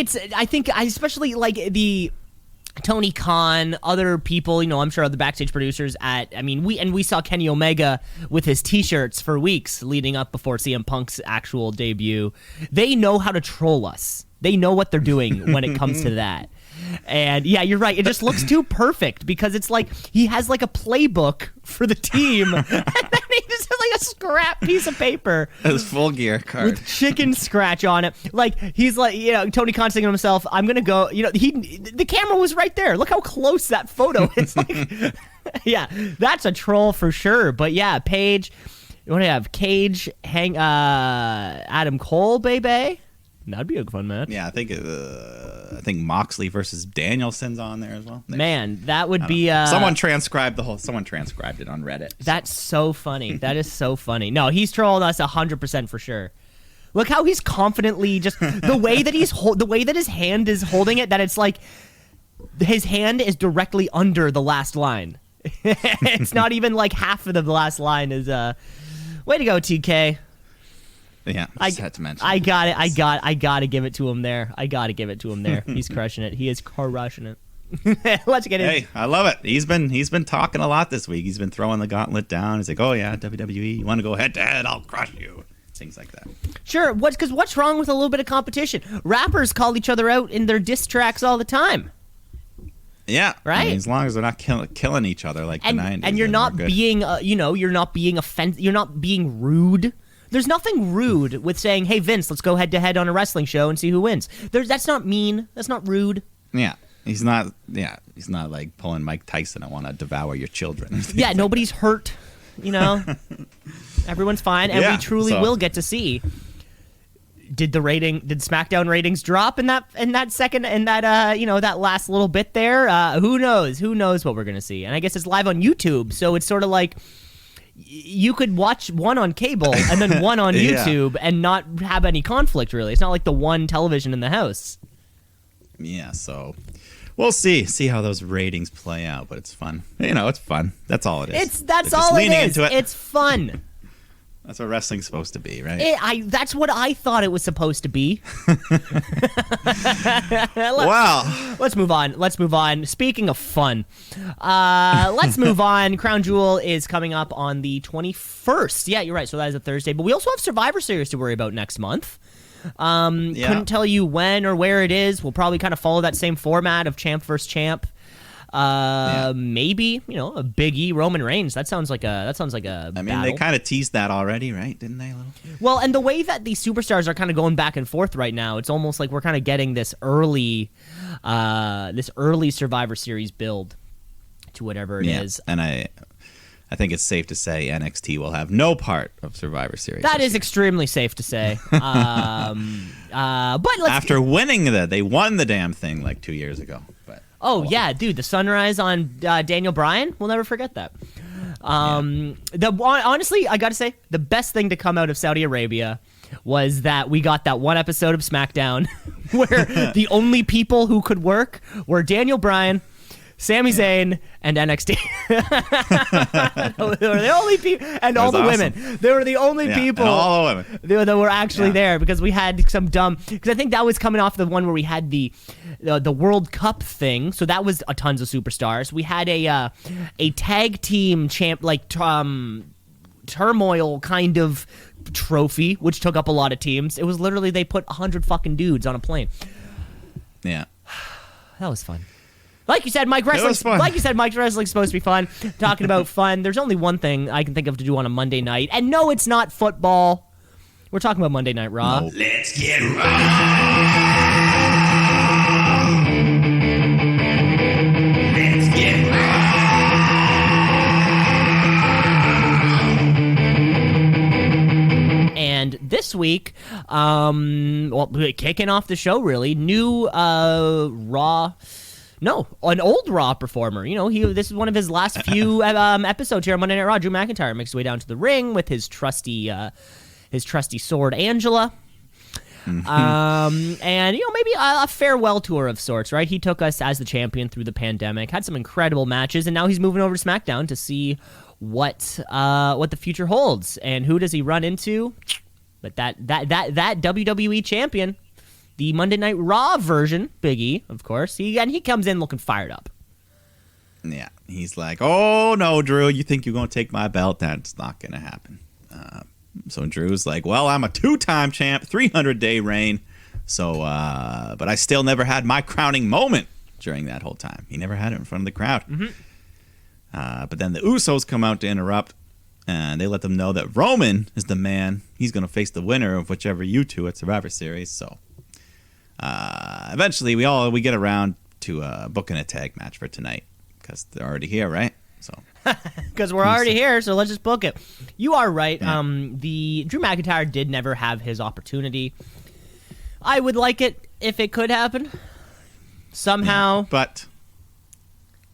especially like the Tony Khan, other people, I'm sure other backstage producers we saw Kenny Omega with his t-shirts for weeks leading up before CM Punk's actual debut. They know how to troll us. They know what they're doing when it comes to that. And yeah, you're right. It just looks too perfect because it's like he has like a playbook for the team, and then he just has like a scrap piece of paper. His full gear card with chicken scratch on it. Like he's like, Tony Khan's thinking to himself, "I'm gonna go." The camera was right there. Look how close that photo is. Like, yeah, that's a troll for sure. But yeah, Paige. You want to have Cage hang Adam Cole, baby? That'd be a fun match. Yeah, I think Moxley versus Danielson's on there as well. Man, that would be someone transcribed it on Reddit. That's so funny. That is so funny. No, he's trolling us 100% for sure. Look how he's confidently just the way that the way that his hand is holding it, that it's like his hand is directly under the last line. It's not even like half of the last line is way to go, TK. Yeah, I just had to mention. I got it. I got to give it to him there. He's crushing it. He is crushing it. Let's get in. Hey, I love it. He's been talking a lot this week. He's been throwing the gauntlet down. He's like, "Oh yeah, WWE, you want to go head to head? I'll crush you." Things like that. Sure. What's wrong with a little bit of competition? Rappers call each other out in their diss tracks all the time. Yeah, right. I mean, as long as they're not killing each other like the 90s, and you're not being, you're not being you're not being rude. There's nothing rude with saying, "Hey Vince, let's go head to head on a wrestling show and see who wins." That's not mean. That's not rude. Yeah, he's not. Yeah, he's not like pulling Mike Tyson. I want to devour your children. Yeah, nobody's hurt. Everyone's fine, and we truly will get to see. Did SmackDown ratings drop in that that last little bit there? Who knows? Who knows what we're gonna see? And I guess it's live on YouTube, so it's sort of like you could watch one on cable and then one on YouTube and not have any conflict. Really, it's not like the one television in the house. Yeah, so we'll see how those ratings play out, but it's fun. It's fun. That's all it is. That's all it is. It's fun. That's what wrestling's supposed to be, right? That's what I thought it was supposed to be. Wow. Let's move on. Speaking of fun, let's move on. Crown Jewel is coming up on the 21st. Yeah, you're right. So that is a Thursday. But we also have Survivor Series to worry about next month. Couldn't tell you when or where it is. We'll probably kind of follow that same format of champ versus champ. Maybe a Big E Roman Reigns. That sounds like a. I mean, they kind of teased that already, right? Didn't they? A little? Well, and the way that these superstars are kind of going back and forth right now, it's almost like we're kind of getting this early Survivor Series build to whatever it is. And I think it's safe to say NXT will have no part of Survivor Series. That is extremely safe to say. But after winning they won the damn thing like 2 years ago. But yeah, dude, the sunrise on Daniel Bryan, we'll never forget that. Honestly, I gotta say, the best thing to come out of Saudi Arabia was that we got that one episode of SmackDown where the only people who could work were Daniel Bryan, Sami Zayn, and NXT. They were the only people, and all the women. They were the only people, and all the women that were actually there, because we had some dumb. Because I think that was coming off the one where we had the World Cup thing, so that was tons of superstars. We had a tag team champ, like turmoil kind of trophy, which took up a lot of teams. It was literally they put 100 fucking dudes on a plane. Yeah, that was fun. Like you said, Mike Wrestling's supposed to be fun. Talking about fun, there's only one thing I can think of to do on a Monday night. And no, it's not football. We're talking about Monday Night Raw. No. Let's get raw. Let's get raw. And this week, kicking off the show, really, new Raw... No, an old Raw performer. This is one of his last few episodes here on Monday Night Raw. Drew McIntyre makes his way down to the ring with his trusty sword, Angela. Mm-hmm. And maybe a farewell tour of sorts, right? He took us as the champion through the pandemic, had some incredible matches, and now he's moving over to SmackDown to see what the future holds. And who does he run into? But that WWE champion. The Monday Night Raw version, Big E, of course. He comes in looking fired up. Yeah, he's like, "Oh no, Drew, you think you're gonna take my belt? That's not gonna happen." So Drew's like, "Well, I'm a 2-time champ, 300-day reign. So, but I still never had my crowning moment. during that whole time. He never had it in front of the crowd. But then the Usos come out to interrupt, and they let them know that Roman is the man. He's going to face the winner of whichever you two at Survivor Series. So eventually we get around to booking a tag match for tonight because they're already here, right? So because we're already here, so let's just book it. You are right. The Drew McIntyre did never have his opportunity. I would like it if it could happen somehow, but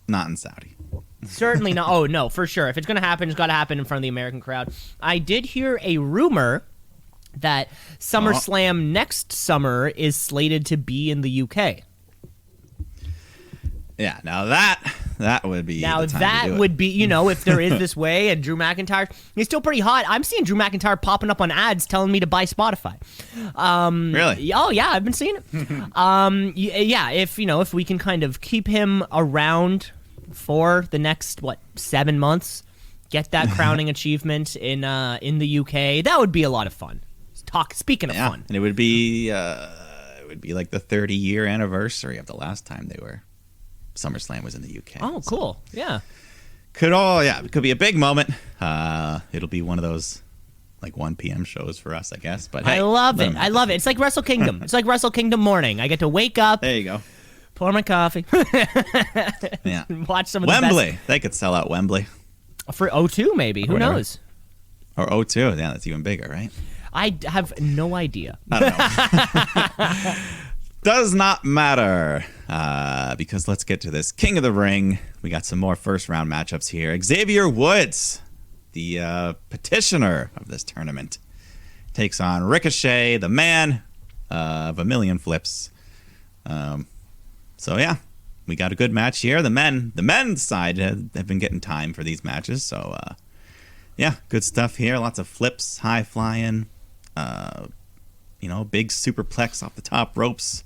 not in Saudi. Certainly not. Oh, no, for sure. If it's going to happen, it's got to happen in front of the American crowd. I did hear a rumor that SummerSlam next summer is slated to be in the UK. Yeah, now that would be Now the time that to do it. would be, you know, if there is this way, and Drew McIntyre, he's still pretty hot. I'm seeing Drew McIntyre popping up on ads telling me to buy Spotify. Really? Oh yeah, I've been seeing it. Yeah, if we can kind of keep him around for the next 7 months, get that crowning achievement in the UK, that would be a lot of fun. Speaking of fun, and it would be like the 30-year anniversary of the last time SummerSlam was in the UK. Oh, cool. Yeah. It could be a big moment. It'll be one of those like 1 p.m. shows for us, I guess. But hey, I love it. It's like Wrestle Kingdom. It's like Wrestle Kingdom morning. I get to wake up. There you go. Pour my coffee. Yeah. Watch some of Wembley. the best. They could sell out Wembley. For O2, maybe. Who whatever. knows? Or O2. Yeah, that's even bigger, right? I have no idea. I don't know. Does not matter. Because let's get to this. King of the Ring. We got some more first-round matchups here. Xavier Woods, the petitioner of this tournament, takes on Ricochet, the man of a million flips. So yeah, we got a good match here. The men's side have been getting time for these matches. So yeah, good stuff here. Lots of flips, high flying, big superplex off the top ropes.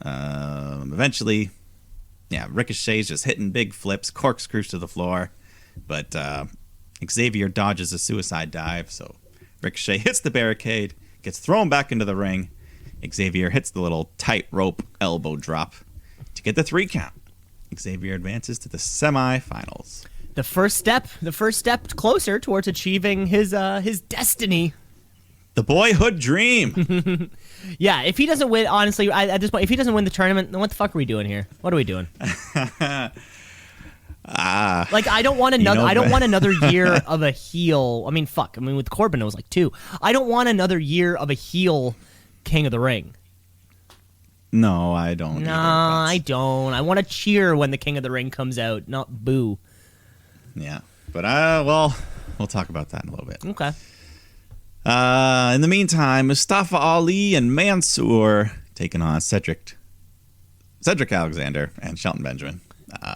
Eventually, yeah, Ricochet's just hitting big flips, corkscrews to the floor, but Xavier dodges a suicide dive, so Ricochet hits the barricade, gets thrown back into the ring. Xavier hits the little tightrope elbow drop to get the 3 count. Xavier advances to the semifinals. The first step closer towards achieving his destiny. The boyhood dream. Yeah, if he doesn't win, honestly, at this point, if he doesn't win the tournament, then what the fuck are we doing here? What are we doing? I don't want another. I don't want another year of a heel. I mean, fuck. I mean, with Corbin, it was like 2. I don't want another year of a heel King of the Ring. No, I don't. No, either, I don't. I want to cheer when the King of the Ring comes out, not boo. Yeah, but we'll talk about that in a little bit. Okay. In the meantime, Mustafa Ali and Mansoor taking on Cedric Alexander and Shelton Benjamin.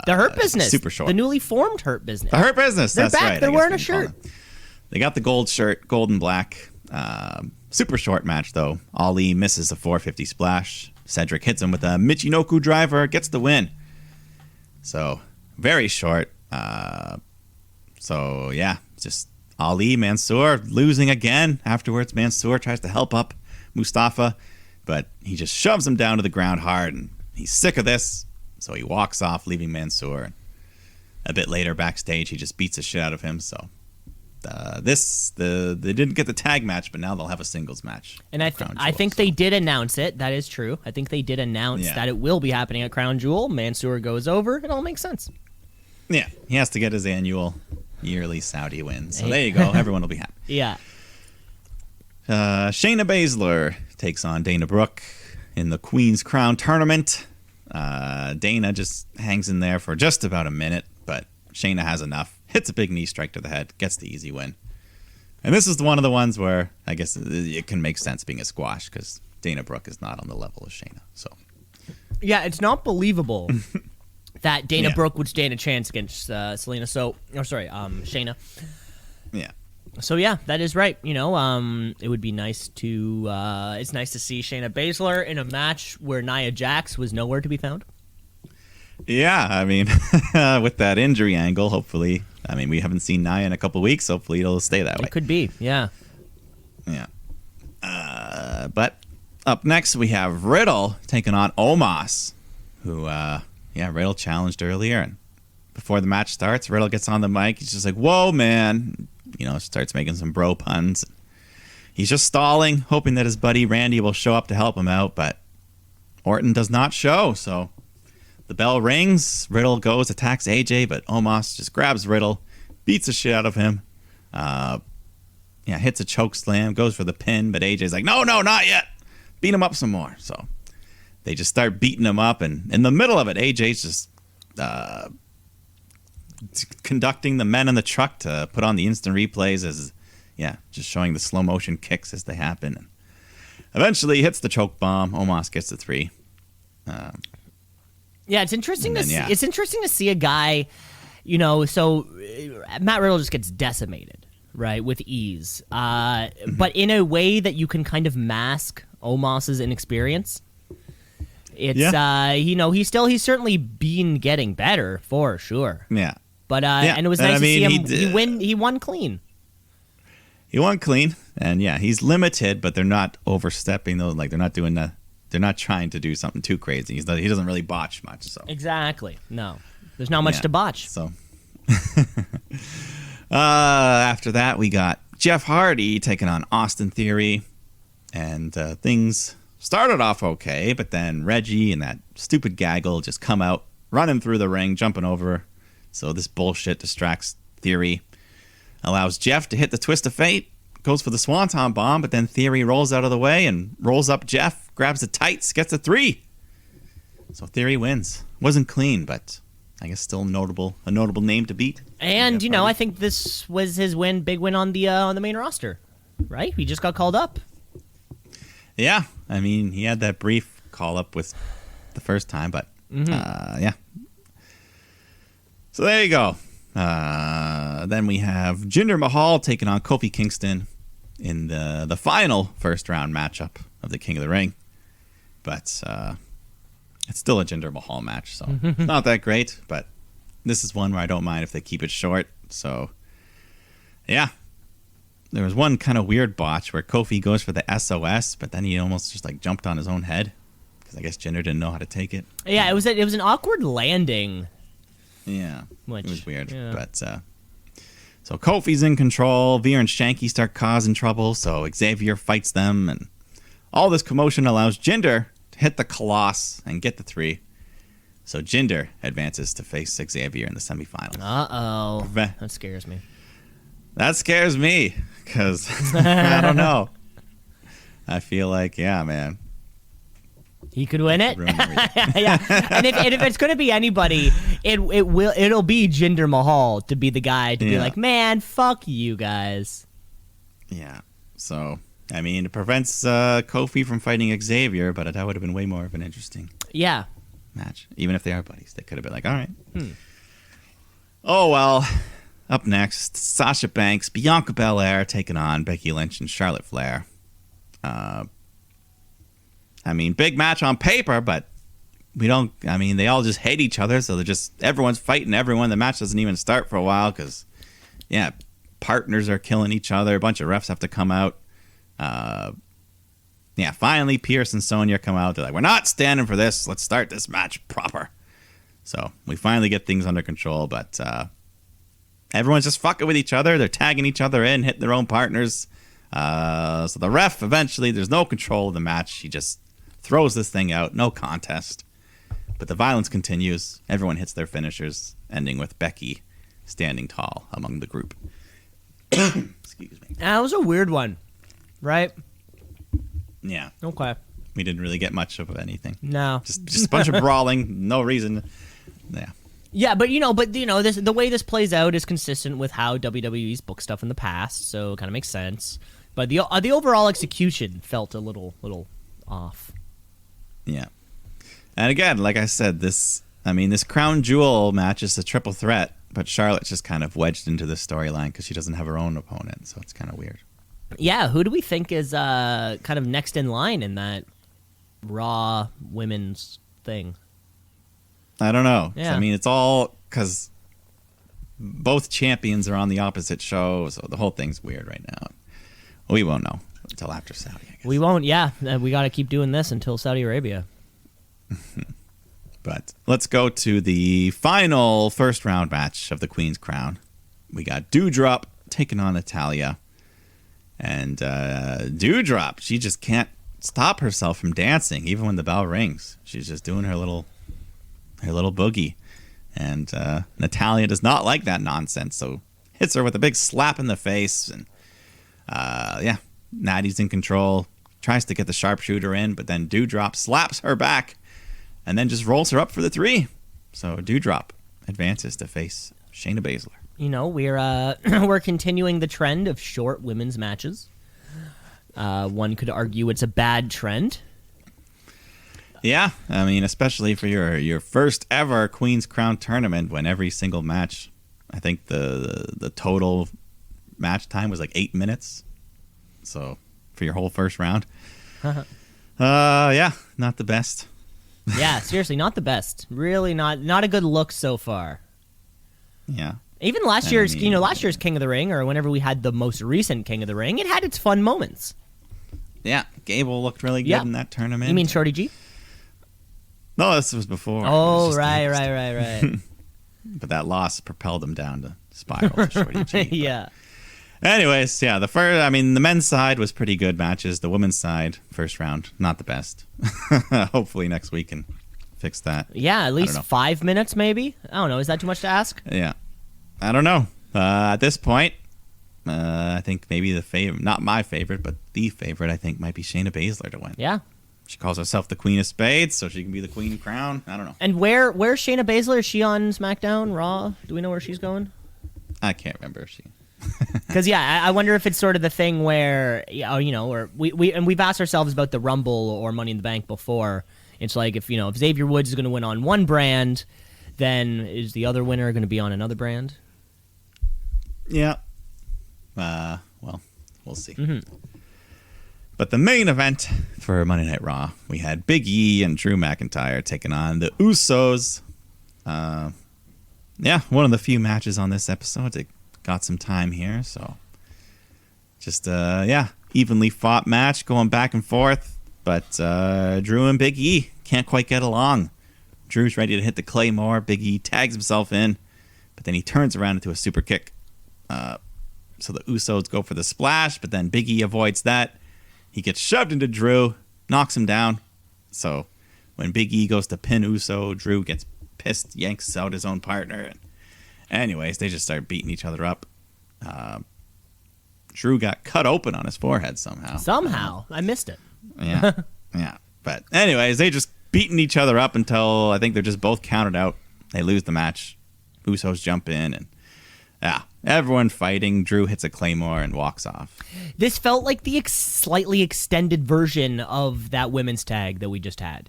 The Hurt Business. Super short. The newly formed Hurt Business. The Hurt Business. They're That's back. right. They're I guess wearing we a can call shirt. them. They got the gold shirt, gold and black. Super short match, though. Ali misses a 450 splash. Cedric hits him with a Michinoku driver, gets the win. So, very short. So, yeah, just Ali, Mansoor losing again. Afterwards, Mansoor tries to help up Mustafa, but he just shoves him down to the ground hard, and he's sick of this, so he walks off, leaving Mansoor. A bit later, backstage, he just beats the shit out of him, so they didn't get the tag match, but now they'll have a singles match. And I think they did announce it. That is true. I think they did announce that it will be happening at Crown Jewel. Mansoor goes over. It all makes sense. Yeah, he has to get his annual yearly Saudi win. So there you go. Everyone will be happy. Yeah. Shayna Baszler takes on Dana Brooke in the Queen's Crown tournament. Dana just hangs in there for just about a minute, but Shayna has enough. Hits a big knee strike to the head. Gets the easy win. And this is one of the ones where I guess it can make sense being a squash because Dana Brooke is not on the level of Shayna. So yeah, it's not believable that Dana Brooke would stand a chance against Zelena. Shayna. Yeah. So yeah, that is right. It would be nice to. It's nice to see Shayna Baszler in a match where Nia Jax was nowhere to be found. Yeah, I mean, with that injury angle, hopefully. I mean, we haven't seen Nia in a couple weeks. Hopefully, it'll stay that way. It could be, yeah. Yeah. But up next, we have Riddle taking on Omos, who Riddle challenged earlier, and before the match starts, Riddle gets on the mic. He's just like, "Whoa, man!" Starts making some bro puns. He's just stalling, hoping that his buddy Randy will show up to help him out, but Orton does not show. So the bell rings. Riddle goes, attacks AJ, but Omos just grabs Riddle, beats the shit out of him. Hits a choke slam, goes for the pin, but AJ's like, "No, not yet. Beat him up some more." So they just start beating him up, and in the middle of it, AJ's just conducting the men in the truck to put on the instant replays as, just showing the slow motion kicks as they happen. And eventually he hits the choke bomb. Omos gets the 3. It's interesting it's interesting to see a guy, so Matt Riddle just gets decimated, right, with ease. But in a way that you can kind of mask Omos's inexperience. It's he's certainly been getting better for sure. Yeah. But and it was nice to see him. He won clean. He won clean, and he's limited, but they're not overstepping those. Like they're not trying to do something too crazy. He doesn't really botch much. So exactly, no, there's not much to botch. So after that, we got Jeff Hardy taking on Austin Theory, and things started off okay, but then Reggie and that stupid gaggle just come out, running through the ring, jumping over. So this bullshit distracts Theory, allows Jeff to hit the twist of fate, goes for the Swanton bomb, but then Theory rolls out of the way and rolls up Jeff, grabs the tights, gets a 3. So Theory wins. Wasn't clean, but I guess still a notable name to beat. And I think this was his big win on the main roster, right? He just got called up. Yeah, I mean, he had that brief call up with the first time, but So there you go. Then we have Jinder Mahal taking on Kofi Kingston in the final first round matchup of the King of the Ring. But it's still a Jinder Mahal match, so not that great. But this is one where I don't mind if they keep it short. So, there was one kind of weird botch where Kofi goes for the SOS, but then he almost just like jumped on his own head because I guess Jinder didn't know how to take it. Yeah, it was an awkward landing. Yeah, it was weird. Yeah. But so Kofi's in control. Veer and Shanky start causing trouble, so Xavier fights them, and all this commotion allows Jinder to hit the Colossus and get the 3. So Jinder advances to face Xavier in the semifinals. Uh-oh. That scares me. That scares me, because I don't know. I feel like, man. He could win it. Yeah. And if it's going to be anybody, it'll be Jinder Mahal to be the guy to be like, man, fuck you guys. Yeah. So, I mean, it prevents Kofi from fighting Xavier, but that would have been way more of an interesting match. Even if they are buddies, they could have been like, all right. Oh, well. Up next, Sasha Banks, Bianca Belair taking on Becky Lynch and Charlotte Flair. I mean, big match on paper, but they all just hate each other, so everyone's fighting everyone. The match doesn't even start for a while because, partners are killing each other. A bunch of refs have to come out. Finally, Pierce and Sonya come out. They're like, we're not standing for this. Let's start this match proper. So we finally get things under control, but everyone's just fucking with each other. They're tagging each other in, hitting their own partners. So the ref, eventually, there's no control of the match. He just throws this thing out. No contest. But the violence continues. Everyone hits their finishers, ending with Becky standing tall among the group. Excuse me. That was a weird one, right? Yeah. Okay. We didn't really get much of anything. No. Just a bunch of brawling, no reason. Yeah. Yeah, but the way this plays out is consistent with how WWE's booked stuff in the past, so it kind of makes sense. But the overall execution felt a little off. Yeah. And again, like I said, this crown jewel match is a triple threat, but Charlotte's just kind of wedged into this storyline because she doesn't have her own opponent, so it's kind of weird. Yeah, who do we think is kind of next in line in that Raw women's thing? I don't know. Yeah. I mean, it's all because both champions are on the opposite show, so the whole thing's weird right now. We won't know until after Saudi, I guess. We won't, yeah. We got to keep doing this until Saudi Arabia. But let's go to the final first round match of the Queen's Crown. We got Doudrop taking on Natalya. And Doudrop, she just can't stop herself from dancing, even when the bell rings. She's just doing her little boogie. And Natalya does not like that nonsense, so hits her with a big slap in the face. And Natty's in control, tries to get the sharpshooter in, but then Doudrop slaps her back and then just rolls her up for the 3. So Doudrop advances to face Shayna Baszler. You know, we're continuing the trend of short women's matches. One could argue it's a bad trend. Yeah, I mean, especially for your first ever Queen's Crown tournament, when every single match, I think the total match time was like 8 minutes. So for your whole first round, yeah, not the best. Yeah, seriously, not the best. Really, not a good look so far. Yeah. Even last year's King of the Ring, or whenever we had the most recent King of the Ring, it had its fun moments. Yeah, Gable looked really good in that tournament. You mean Shorty G? No, this was before. Oh, right. But that loss propelled him down to spiral to Shorty G. Yeah. Anyways, yeah, the men's side was pretty good matches. The women's side, first round, not the best. Hopefully next week can fix that. Yeah, at least 5 minutes maybe? I don't know. Is that too much to ask? Yeah. I don't know. At this point, I think maybe the favorite, not my favorite, but the favorite, I think, might be Shayna Baszler to win. Yeah. She calls herself the Queen of Spades, so she can be the Queen Crown. I don't know. And where's Shayna Baszler? Is she on SmackDown, Raw? Do we know where she's going? I can't remember. Because I wonder if it's sort of the thing where or we've asked ourselves about the Rumble or Money in the Bank before. It's like if Xavier Woods is going to win on one brand, then is the other winner going to be on another brand? Yeah. Well, we'll see. Mm-hmm. But the main event for Monday Night Raw, we had Big E and Drew McIntyre taking on the Usos. One of the few matches on this episode. It got some time here, so just evenly fought match going back and forth. But Drew and Big E can't quite get along. Drew's ready to hit the Claymore. Big E tags himself in, but then he turns around into a super kick. So the Usos go for the splash, but then Big E avoids that. He gets shoved into Drew, knocks him down. So when Big E goes to pin Uso, Drew gets pissed, yanks out his own partner. And anyways, they just start beating each other up. Drew got cut open on his forehead somehow. I missed it. Yeah. But anyways, they just beating each other up until I think they're just both counted out. They lose the match. Usos jump in and everyone fighting. Drew hits a Claymore and walks off. This felt like the slightly extended version of that women's tag that we just had.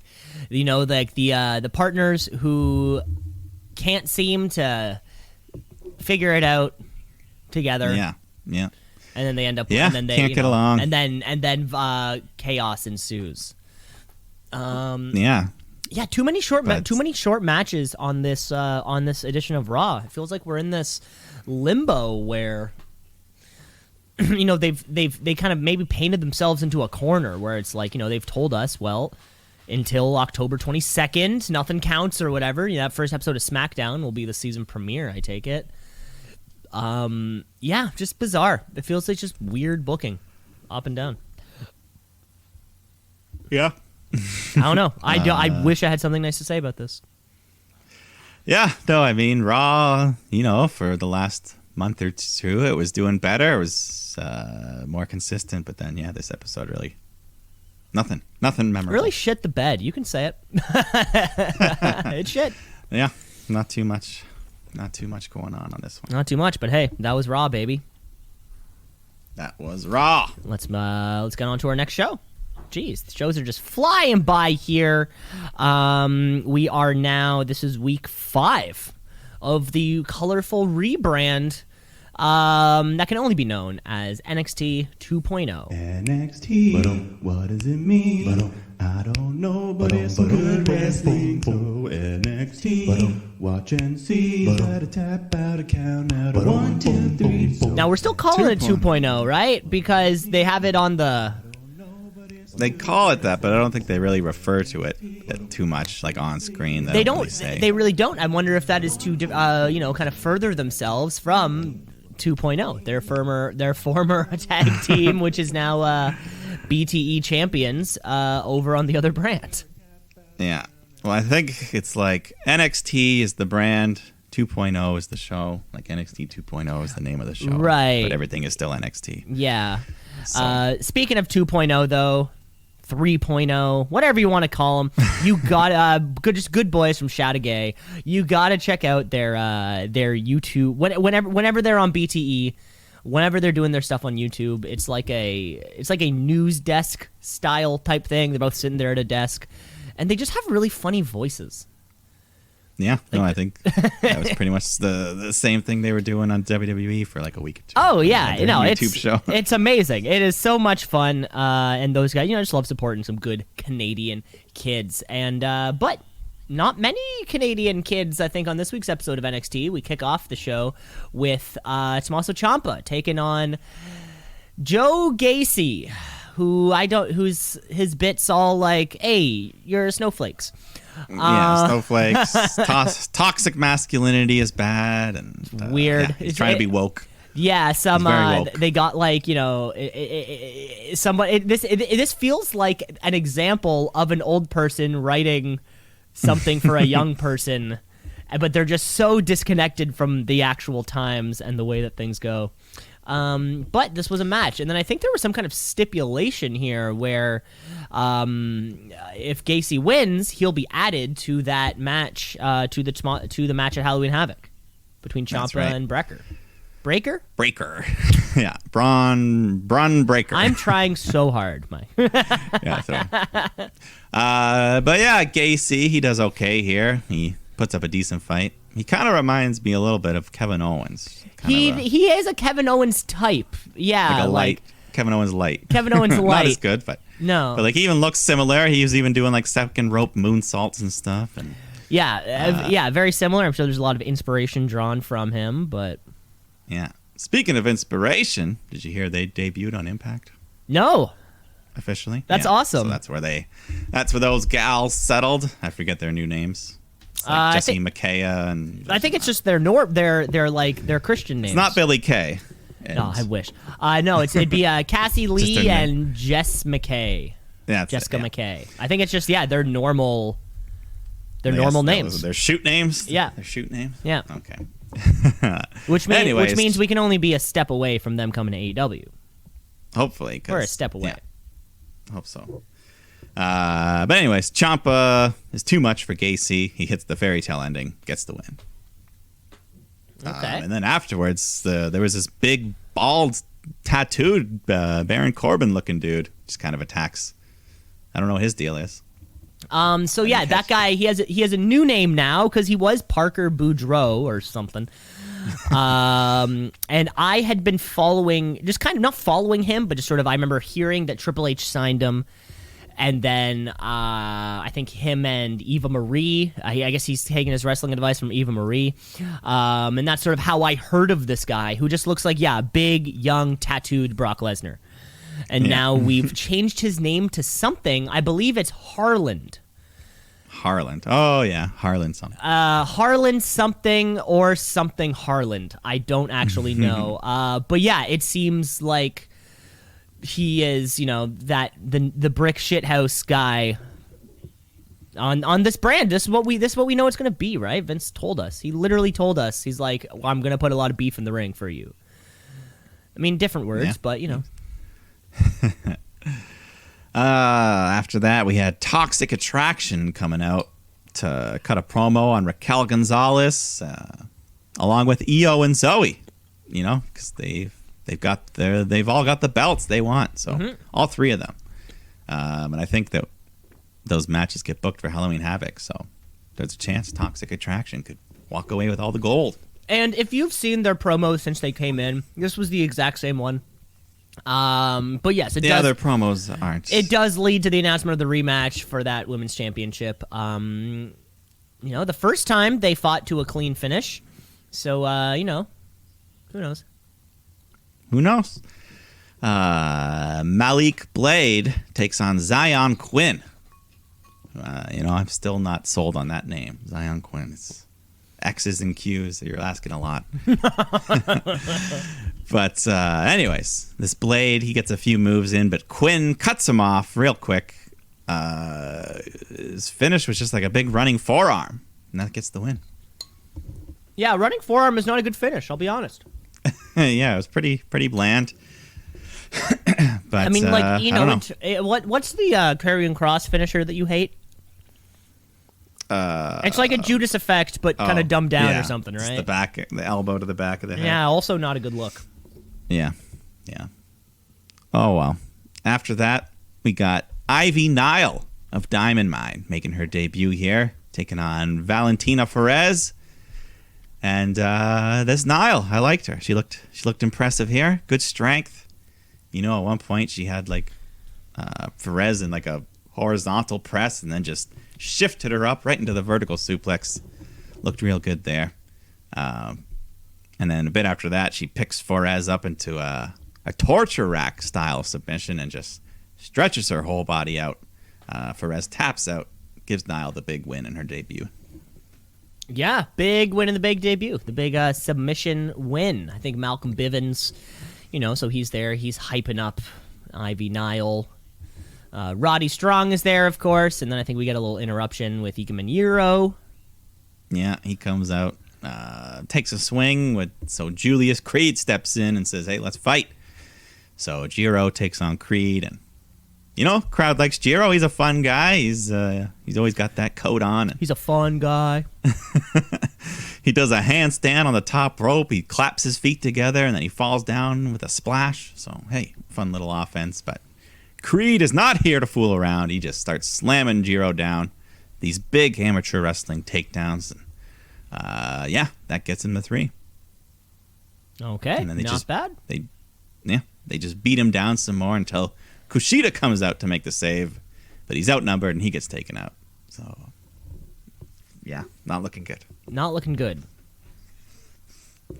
Like the partners who can't seem to figure it out together. Yeah. And then they end up. Yeah. And then they can't get along. And then chaos ensues. Yeah. Yeah, too many short matches on this edition of Raw. It feels like we're in this limbo where they kind of maybe painted themselves into a corner where it's like, they've told us, well, until October 22nd, nothing counts or whatever. That first episode of SmackDown will be the season premiere, I take it. Just bizarre. It feels like just weird booking up and down. Yeah. I don't know. I wish I had something nice to say about this. Yeah, no, I mean, Raw, for the last month or two, it was doing better. It was more consistent, but then, this episode really, nothing memorable. Really shit the bed. You can say it. It's shit. Yeah, not too much going on this one. Not too much, but hey, that was Raw, baby. That was Raw. Let's get on to our next show. Jeez, the shows are just flying by here. We are now, this is week 5 of the colorful rebrand that can only be known as NXT 2.0. NXT, what does it mean? I don't know, but it's some good wrestling. So NXT, watch and see. Gotta tap out a count out of 1, 2, 3. Now we're still calling it 2.0, right? Because they have it on the They call it that, but I don't think they really refer to it too much, like on screen. They don't. Really say. They really don't. I wonder if that is to, kind of further themselves from 2.0, their former tag team, which is now BTE champions over on the other brand. Yeah. Well, I think it's like NXT is the brand, 2.0 is the show. Like NXT 2.0 is the name of the show. Right. But everything is still NXT. Yeah. So. Speaking of 2.0, though, 3.0, whatever you want to call them, you got good boys from Shadowgay. You got to check out their YouTube whenever they're on BTE. Whenever they're doing their stuff on YouTube, it's like a news desk style type thing. They're both sitting there at a desk, and they just have really funny voices. Yeah, no, I think that was pretty much the same thing they were doing on WWE for like a week or two. Oh yeah, YouTube show. It's amazing. It is so much fun, and those guys, just love supporting some good Canadian kids. And but not many Canadian kids, I think, on this week's episode of NXT. We kick off the show with Tommaso Ciampa taking on Joe Gacy, who's his bits all like, "Hey, you're snowflakes." Yeah, snowflakes. Toxic masculinity is bad and weird. Yeah, he's trying to be woke. Yeah, woke. They got like somebody. This feels like an example of an old person writing something for a young person, but they're just so disconnected from the actual times and the way that things go. But this was a match, and then I think there was some kind of stipulation here where if Gacy wins, he'll be added to that match, to the match at Halloween Havoc between Ciampa and Breaker. Yeah, Braun Breaker. I'm trying so hard, Mike. Yeah, but yeah, Gacy, he does okay here. He puts up a decent fight. He kind of reminds me a little bit of Kevin Owens. He is a Kevin Owens type. Yeah, like Kevin Owens light. Kevin Owens light. Not as good, but no. But like he even looks similar. He was even doing like second rope moonsaults and stuff. And yeah, very similar. I'm sure there's a lot of inspiration drawn from him, but yeah. Speaking of inspiration, did you hear they debuted on Impact? No. Officially? That's awesome. So that's where those gals settled. I forget their new names. It's like Jesse Makaya and I think it's just their Christian names. It's not Billy Kay. No, I wish. No, it'd be Cassie Lee and Jess McKay. Yeah, Jessica McKay. I think it's just their normal normal names. Their shoot names? Yeah. Their shoot names? Yeah. Okay. Which means we can only be a step away from them coming to AEW. Hopefully. Or a step away. Yeah, hope so. But anyways, Ciampa is too much for Gacy. He hits the fairy tale ending, gets the win. Okay. And then afterwards, there was this big, bald, tattooed Baron Corbin looking dude. Just kind of attacks. I don't know what his deal is. So yeah, that guy, he has a new name now because he was Parker Boudreaux or something. And I had been following, just kind of not following him, but just sort of, I remember hearing that Triple H signed him. And then I think him and Eva Marie, I guess he's taking his wrestling advice from Eva Marie. And that's sort of how I heard of this guy who just looks like, big, young, tattooed Brock Lesnar. And now we've changed his name to something. I believe it's Harland. Harland. Oh, yeah. Harland something. Harland something or something Harland. I don't actually know. But yeah, it seems like he is, that the brick shithouse guy on this brand. This is what we know it's going to be, right? Vince told us. He literally told us. He's like, well, I'm going to put a lot of beef in the ring for you. I mean, different words, but After that, we had Toxic Attraction coming out to cut a promo on Raquel Gonzalez, along with Io and Zoe. Because they've all got the belts they want. So all three of them, and I think that those matches get booked for Halloween Havoc. So there's a chance Toxic Attraction could walk away with all the gold. And if you've seen their promos since they came in, this was the exact same one. But yes, it does. Other promos aren't. It does lead to the announcement of the rematch for that women's championship. The first time they fought to a clean finish. So, who knows? Who knows? Malik Blade takes on Zion Quinn. I'm still not sold on that name. Zion Quinn. It's X's and Q's. You're asking a lot. But anyways, this Blade, he gets a few moves in, but Quinn cuts him off real quick. His finish was just like a big running forearm, and that gets the win. Yeah, running forearm is not a good finish, I'll be honest. Yeah, it was pretty bland. But I mean, like, I don't know. what's the Karrion Kross finisher that you hate? It's like a Judas effect, but kind of dumbed down or something, right? It's the elbow to the back of the head. Yeah, also not a good look. Yeah. Oh, well. After that, we got Ivy Nile of Diamond Mine making her debut here, taking on Valentina Perez. And this Nile, I liked her. She looked impressive here. Good strength. At one point she had like Perez in like a horizontal press and then just shifted her up right into the vertical suplex. Looked real good there. And then a bit after that, she picks Perez up into a torture rack style submission and just stretches her whole body out. Perez taps out, gives Nile the big win in her debut. Yeah, big win in the big debut. The big submission win. I think Malcolm Bivens, so he's there. He's hyping up Ivy Nile. Roddy Strong is there, of course. And then I think we get a little interruption with Ikemen Jiro. Yeah, he comes out, takes a swing. So Julius Creed steps in and says, hey, let's fight. So Jiro takes on Creed. And, crowd likes Jiro. He's a fun guy. He's always got that coat on. And he's a fun guy. he does a handstand on the top rope. He claps his feet together, and then he falls down with a splash. So, hey, fun little offense. But Creed is not here to fool around. He just starts slamming Jiro down. These big amateur wrestling takedowns. And, that gets him the 3. Okay, and then not bad. They just beat him down some more until Kushida comes out to make the save, but he's outnumbered and he gets taken out. So, yeah, not looking good. Not looking good.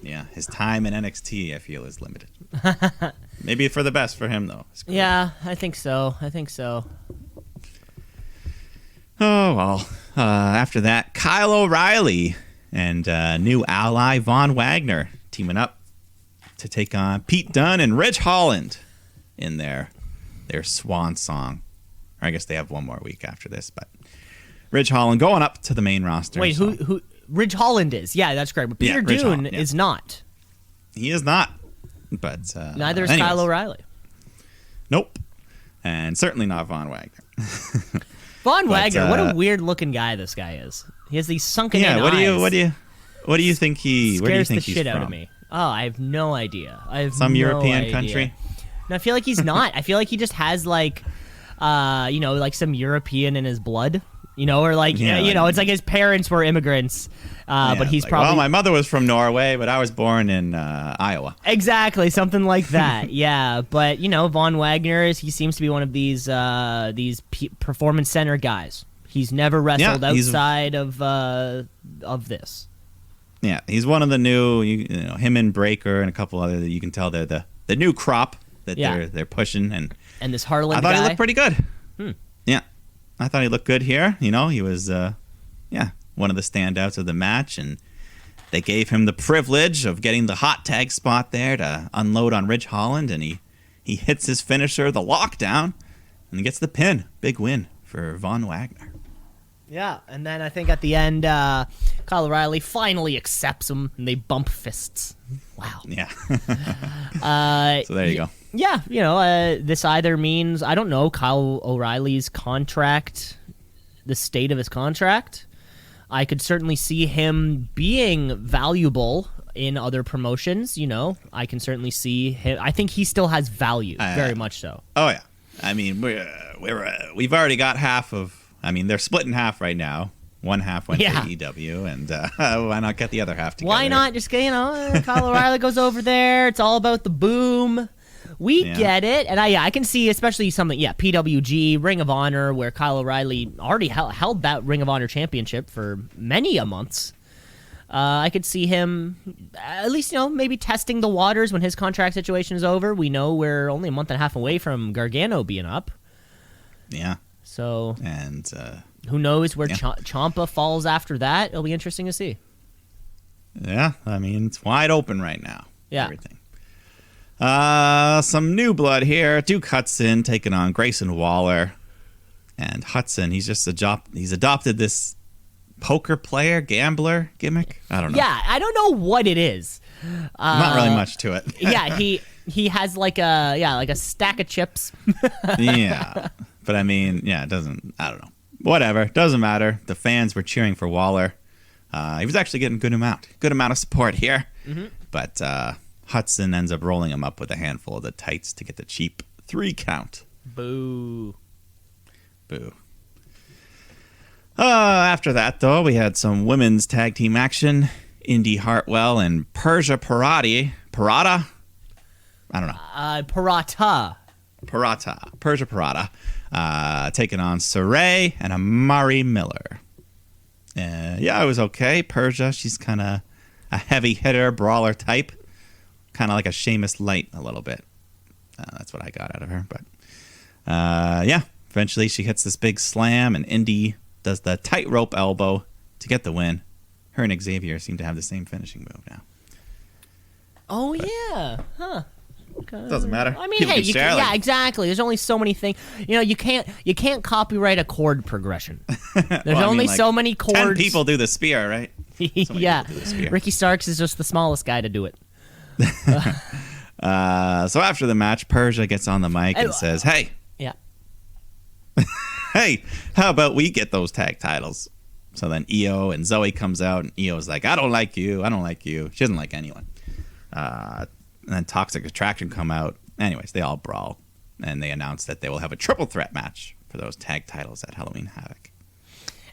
Yeah, his time in NXT, I feel, is limited. Maybe for the best for him, though. Yeah, I think so. Oh, well. After that, Kyle O'Reilly and new ally Von Wagner teaming up to take on Pete Dunne and Ridge Holland in their swan song. Or I guess they have one more week after this, but Ridge Holland going up to the main roster. Wait, who Ridge Holland is? Yeah, that's correct. But Peter Dunne is not. He is not. But neither is Kyle O'Reilly. Nope. And certainly not Von Wagner. Von Wagner, what a weird looking guy this guy is. He has these sunken in eyes. What do you think he scares the shit out of me? Oh, I have no idea. Some European country? No, I feel like he's not. I feel like he just has like some European in his blood. Or it's like his parents were immigrants, but he's probably... Well, my mother was from Norway, but I was born in Iowa. Exactly, something like that. Yeah, but Von Wagner he seems to be one of these performance center guys. He's never wrestled outside of this. Yeah, he's one of the new, him and Breaker and a couple other that you can tell they're the new crop that they're pushing, and this Harlan guy. I thought he looked pretty good. Yeah. I thought he looked good here. He was, one of the standouts of the match, and they gave him the privilege of getting the hot tag spot there to unload on Ridge Holland, and he hits his finisher, the lockdown, and he gets the pin. Big win for Von Wagner. Yeah, and then I think at the end, Kyle O'Reilly finally accepts him, and they bump fists. Wow. Yeah. So there you go. Yeah, this either means, I don't know, Kyle O'Reilly's contract, the state of his contract. I could certainly see him being valuable in other promotions, I can certainly see him. I think he still has value, very much so. Oh, yeah. I mean, we've already got half of, they're split in half right now. One half went to AEW, and why not get the other half together? Why not just, Kyle O'Reilly goes over there. It's all about the boom. We get it, and I can see especially something, PWG, Ring of Honor, where Kyle O'Reilly already held that Ring of Honor championship for many a months. I could see him at least, maybe testing the waters when his contract situation is over. We know we're only a month and a half away from Gargano being up. Yeah. So, and who knows where Ciampa falls after that? It'll be interesting to see. Yeah, I mean, it's wide open right now. Yeah. Everything. Some new blood here. Duke Hudson taking on Grayson Waller. And Hudson, he's adopted this poker player, gambler gimmick. I don't know. Yeah, I don't know what it is. Not really much to it. Yeah, he has like a stack of chips. Yeah. But I mean, it doesn't, I don't know. Whatever, doesn't matter. The fans were cheering for Waller. He was actually getting good amount of support here. Mm-hmm. But Hudson ends up rolling him up with a handful of the tights to get the cheap 3 count. Boo. After that, though, we had some women's tag team action. Indy Hartwell and Persia Parati. Parata? I don't know. Persia Parata. Taking on Saray and Amari Miller. It was okay. Persia, she's kind of a heavy hitter, brawler type. Kind of like a Sheamus Light a little bit. That's what I got out of her. But, eventually she hits this big slam, and Indy does the tightrope elbow to get the win. Her and Xavier seem to have the same finishing move now. Oh, yeah. Huh. Doesn't matter. I mean, exactly. There's only so many things. You can't copyright a chord progression. There's so many chords. 10 people do the spear, right? Yeah. Ricky Starks is just the smallest guy to do it. So after the match, Persia gets on the mic and says, "Hey, yeah, hey, how about we get those tag titles?" So then Io and Zoe comes out, and Io's like, "I don't like you. She doesn't like anyone. And then Toxic Attraction come out. Anyways, they all brawl, and they announce that they will have a triple threat match for those tag titles at Halloween Havoc.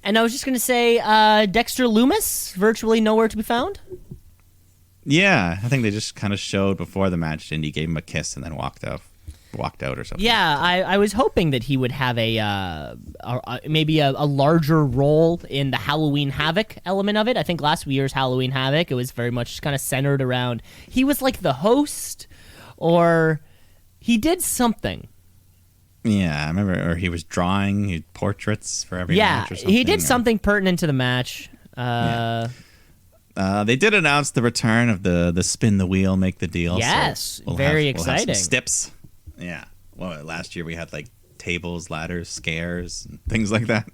And I was just going to say, Dexter Lumis, virtually nowhere to be found. Yeah, I think they just kind of showed before the match. Indy gave him a kiss and then walked out or something. Yeah, I was hoping that he would have maybe a larger role in the Halloween Havoc element of it. I think last year's Halloween Havoc, it was very much kind of centered around, he was like the host, or he did something. Yeah, I remember, or he was drawing portraits for every match or something. Yeah, he did something pertinent to the match. They did announce the return of the spin the wheel, make the deal. Yes, so very We'll exciting. have some steps. Yeah. Well, last year we had like tables, ladders, scares, and things like that.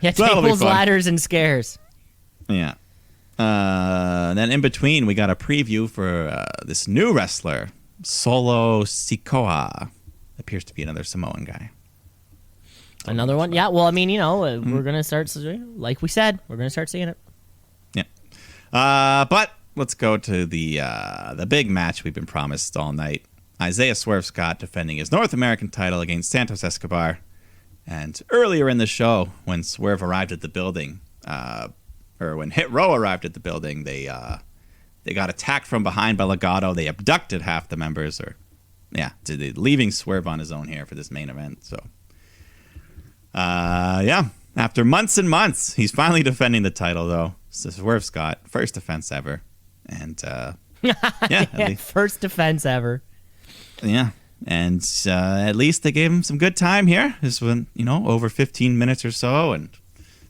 Yeah, tables, ladders, and scares. Yeah. And then in between, we got a preview for this new wrestler, Solo Sikoa. Appears to be another Samoan guy. Another one? Yeah, well, I mean, we're going to start, like we said, we're going to start seeing it. Yeah. But let's go to the big match we've been promised all night. Isaiah Swerve Scott defending his North American title against Santos Escobar. And earlier in the show, when Swerve arrived at the building, or when Hit Row arrived at the building, they got attacked from behind by Legado. They abducted half the members, leaving Swerve on his own here for this main event. So, after months and months, he's finally defending the title, though. So Swerve Scott, first defense ever. And, first defense ever. Yeah. And at least they gave him some good time here. This went, over 15 minutes or so. And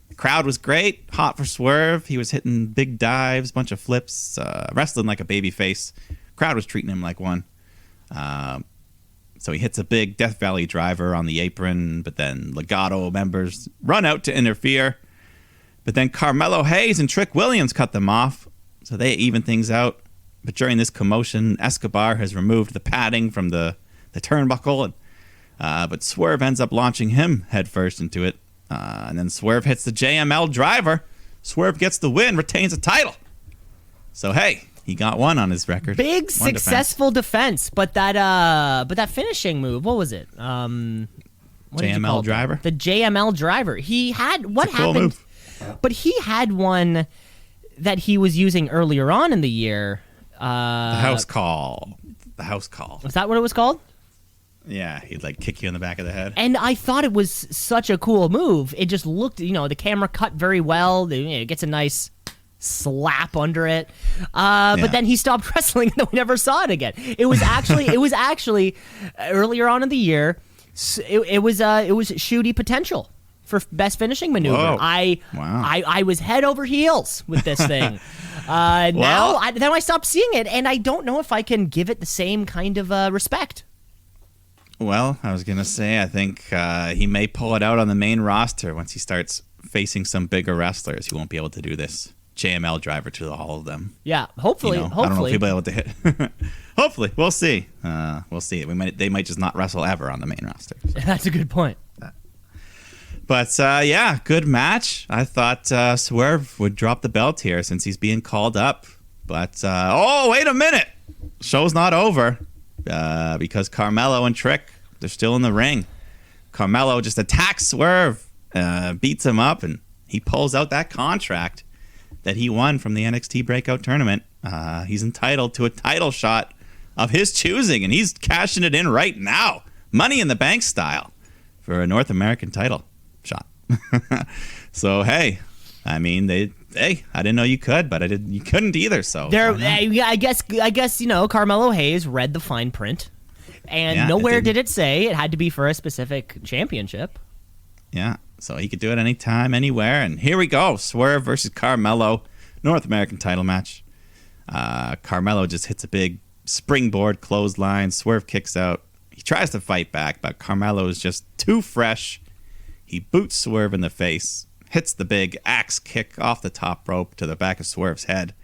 the crowd was great. Hot for Swerve. He was hitting big dives, bunch of flips, wrestling like a baby face. Crowd was treating him like one. So he hits a big Death Valley driver on the apron, but then Legado members run out to interfere. But then Carmelo Hayes and Trick Williams cut them off, so they even things out. But during this commotion, Escobar has removed the padding from the turnbuckle, but Swerve ends up launching him headfirst into it. And then Swerve hits the JML driver. Swerve gets the win, retains the title. So, hey, he got one on his record. Big successful defense, but that finishing move, what was it? JML driver? The JML driver. He had, what happened? Cool move. But he had one that he was using earlier on in the year. The house call. Was that what it was called? Yeah, he'd kick you in the back of the head. And I thought it was such a cool move. It just looked, the camera cut very well. It gets a nice slap under it. But then he stopped wrestling, and then we never saw it again. It was actually earlier on in the year. It was shooty potential for best finishing maneuver. Whoa. I was head over heels with this thing. Then I stopped seeing it, and I don't know if I can give it the same kind of respect. Well, I was going to say, I think he may pull it out on the main roster once he starts facing some bigger wrestlers. He won't be able to do this JML driver to all of them. Yeah, hopefully. I don't know if he'll be able to hit. Hopefully. We'll see. We'll see. They might just not wrestle ever on the main roster. So. That's a good point. But, good match. I thought Swerve would drop the belt here since he's being called up. But, wait a minute. Show's not over because Carmelo and Trick, they're still in the ring. Carmelo just attacks Swerve, beats him up, and he pulls out that contract that he won from the NXT Breakout Tournament. He's entitled to a title shot of his choosing, and he's cashing it in right now. Money in the Bank style for a North American title shot. So hey, I mean I didn't know you could, but you couldn't either. So I guess Carmelo Hayes read the fine print, and nowhere did it say it had to be for a specific championship. Yeah, so he could do it anytime, anywhere, and here we go: Swerve versus Carmelo, North American title match. Carmelo just hits a big springboard clothesline. Swerve kicks out. He tries to fight back, but Carmelo is just too fresh. He boots Swerve in the face, hits the big axe kick off the top rope to the back of Swerve's head,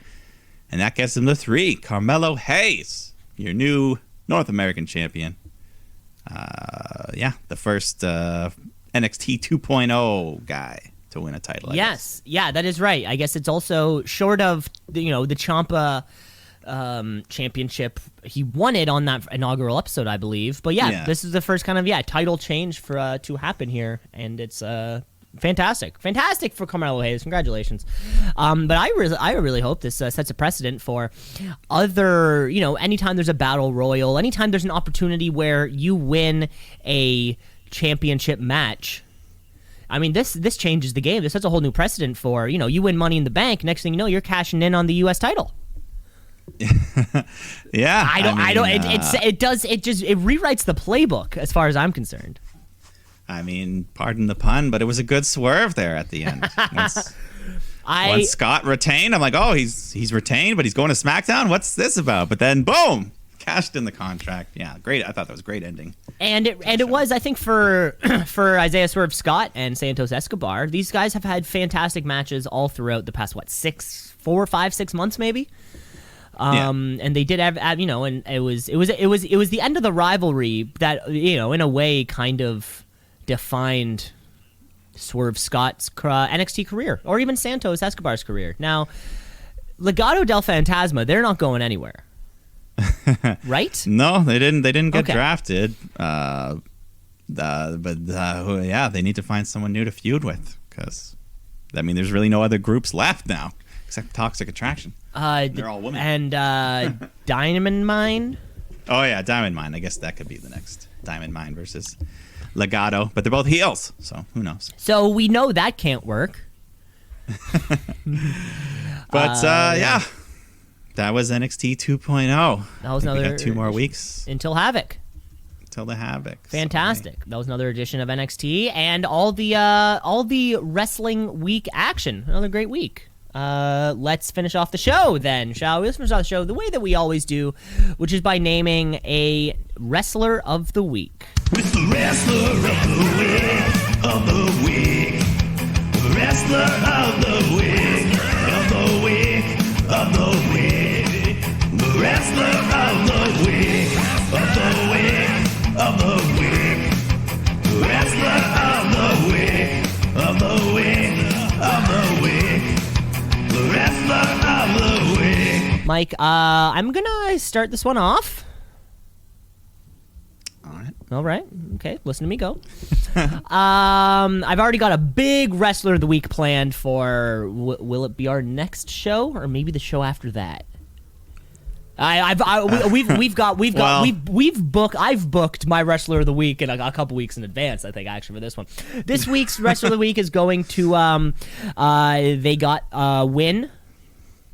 and that gets him to 3. Carmelo Hayes, your new North American champion. The first NXT 2.0 guy to win a title. Yes, that is right. I guess it's also short of the Ciampa championship. He won it on that inaugural episode, I believe. But this is the first kind of title change for to happen here, and it's fantastic for Carmelo Hayes. Congratulations. But I really hope this sets a precedent for other. Anytime there's a battle royal, anytime there's an opportunity where you win a championship match. I mean, this changes the game. This sets a whole new precedent for you win Money in the Bank. Next thing you know, you're cashing in on the U.S. title. Yeah, it rewrites the playbook as far as I'm concerned. I mean, pardon the pun, but it was a good swerve there at the end. Once Scott retained, I'm like, oh, he's retained, but he's going to SmackDown? What's this about? But then, boom, cashed in the contract. Yeah, great. I thought that was a great ending. And it was, I think, for Isaiah Swerve Scott and Santos Escobar, these guys have had fantastic matches all throughout the past 4, 5, 6 months maybe. And they did have, and it was the end of the rivalry that in a way kind of defined Swerve Scott's NXT career, or even Santos Escobar's career. Now, Legado del Fantasma, they're not going anywhere, right? No, they didn't get drafted. They need to find someone new to feud with, because there's really no other groups left now except Toxic Attraction. They're all women. And Diamond Mine. Oh yeah, Diamond Mine. I guess that could be the next Diamond Mine versus Legado, but they're both heels, so who knows? So we know that can't work. But that was NXT 2.0. That was another. We got 2 more weeks until Havoc. Until the Havoc. Fantastic. So, that was another edition of NXT, and all the Wrestling Week action. Another great week. Let's finish off the show then, shall we? Let's finish off the show the way that we always do, which is by naming a Wrestler of the Week. With the Wrestler of the Week, Wrestler of the Week, of the Week, of the Week, the Wrestler of the Week, of the Week, of the Week, Wrestler of the Week, of the Week, of the Week, the Wrestler of the Week. Mike, I'm gonna start this one off. All right. Okay. Listen to me go. I've already got a big Wrestler of the Week planned for. Will it be our next show or maybe the show after that? I've booked my Wrestler of the Week in a couple weeks in advance. I think actually for this one. This week's Wrestler of the Week is going to. They got Win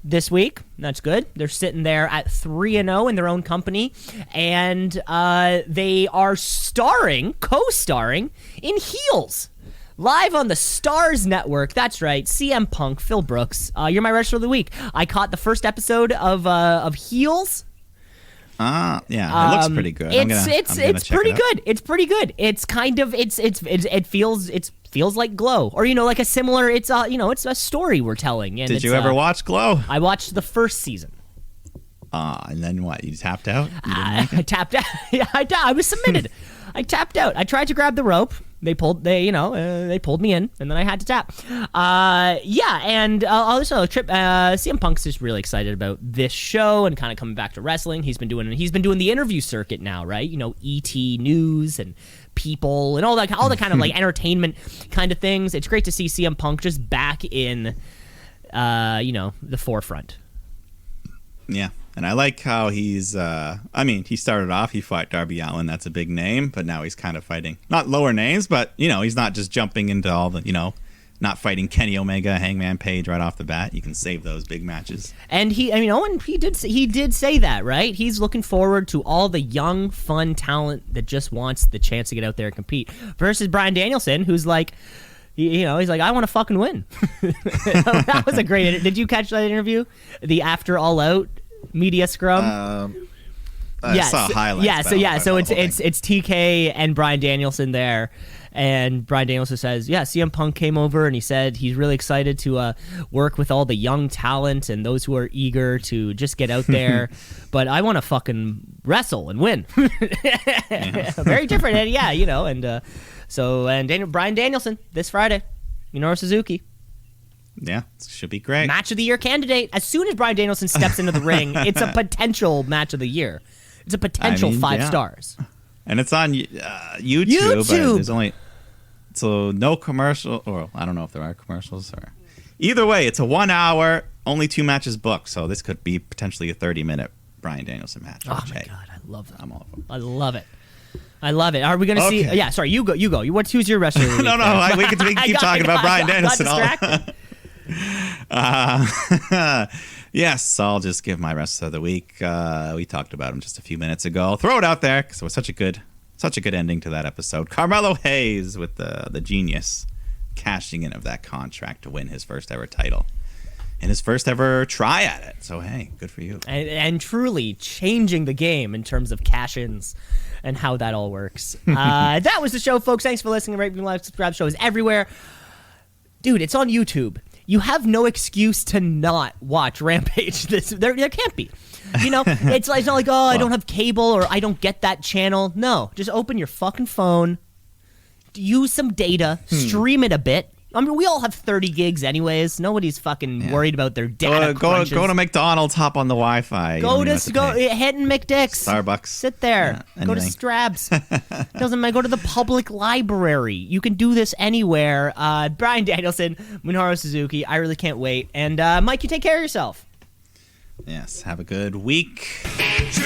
this week. That's good. They're sitting there at 3-0 in their own company, and they are co-starring in Heels. Live on the Stars Network. That's right. CM Punk, Phil Brooks. You're my wrestler of the week. I caught the first episode of Heels. Yeah, it looks pretty good. It's pretty good. It's pretty good. It's kind of it feels like Glow, or like a similar. It's a story we're telling. And Did you ever watch Glow? I watched the first season. And then what? You tapped out? I tapped out. Yeah, I was submitted. I tapped out. I tried to grab the rope. They pulled me in, and then I had to tap. And also CM Punk's just really excited about this show and kind of coming back to wrestling. He's been doing the interview circuit now, right? ET News and People and all the kind of like entertainment kind of things. It's great to see CM Punk just back in, the forefront. Yeah. And I like how he's, he started off, he fought Darby Allin. That's a big name, but now he's kind of fighting, not lower names, but, he's not just jumping into all the, not fighting Kenny Omega, Hangman Page right off the bat. You can save those big matches. And Owen, he did say that, right? He's looking forward to all the young, fun talent that just wants the chance to get out there and compete versus Bryan Danielson, who's like, he's like, I want to fucking win. That was a great, did you catch that interview? The After All Out media scrum. I saw highlights. So it's TK and Bryan Danielson there, and Bryan Danielson says, CM Punk came over and he said he's really excited to work with all the young talent and those who are eager to just get out there, but I want to fucking wrestle and win. Very different, and Bryan Danielson this Friday, Minoru Suzuki. Yeah, should be great. Match of the year candidate. As soon as Bryan Danielson steps into the ring, it's a potential match of the year. It's a potential 5 stars. And it's on YouTube. But there's no commercial, or I don't know if there are commercials. Or either way, it's a 1 hour, only 2 matches booked. So this could be potentially a 30-minute Bryan Danielson match. Oh my God, I love that. I'm all for it. I love it. Are we going to see? Yeah, sorry, you go. Who's your wrestler of the week? No, we can keep talking about Bryan Danielson. Yes, I'll just give my wrestler of the week. We talked about him just a few minutes ago. Throw it out there because it was such a good ending to that episode. Carmelo Hayes with the genius cashing in of that contract to win his first ever title and his first ever try at it. So hey, good for you. And truly changing the game in terms of cash-ins and how that all works. That was the show, folks. Thanks for listening. Rate, like, subscribe. Show is everywhere. Dude, it's on YouTube. You have no excuse to not watch Rampage. There can't be. It's not like, I don't have cable or I don't get that channel. No, just open your fucking phone, use some data, stream it a bit. I mean, we all have 30 gigs anyways. Nobody's fucking worried about their data crunches. Go to McDonald's, hop on the Wi-Fi. Go hit and McDick's. Starbucks. Sit there. Go to Strabs. Doesn't matter. Go to the public library. You can do this anywhere. Bryan Danielson, Minoru Suzuki. I really can't wait. And Mike, you take care of yourself. Yes. Have a good week. 2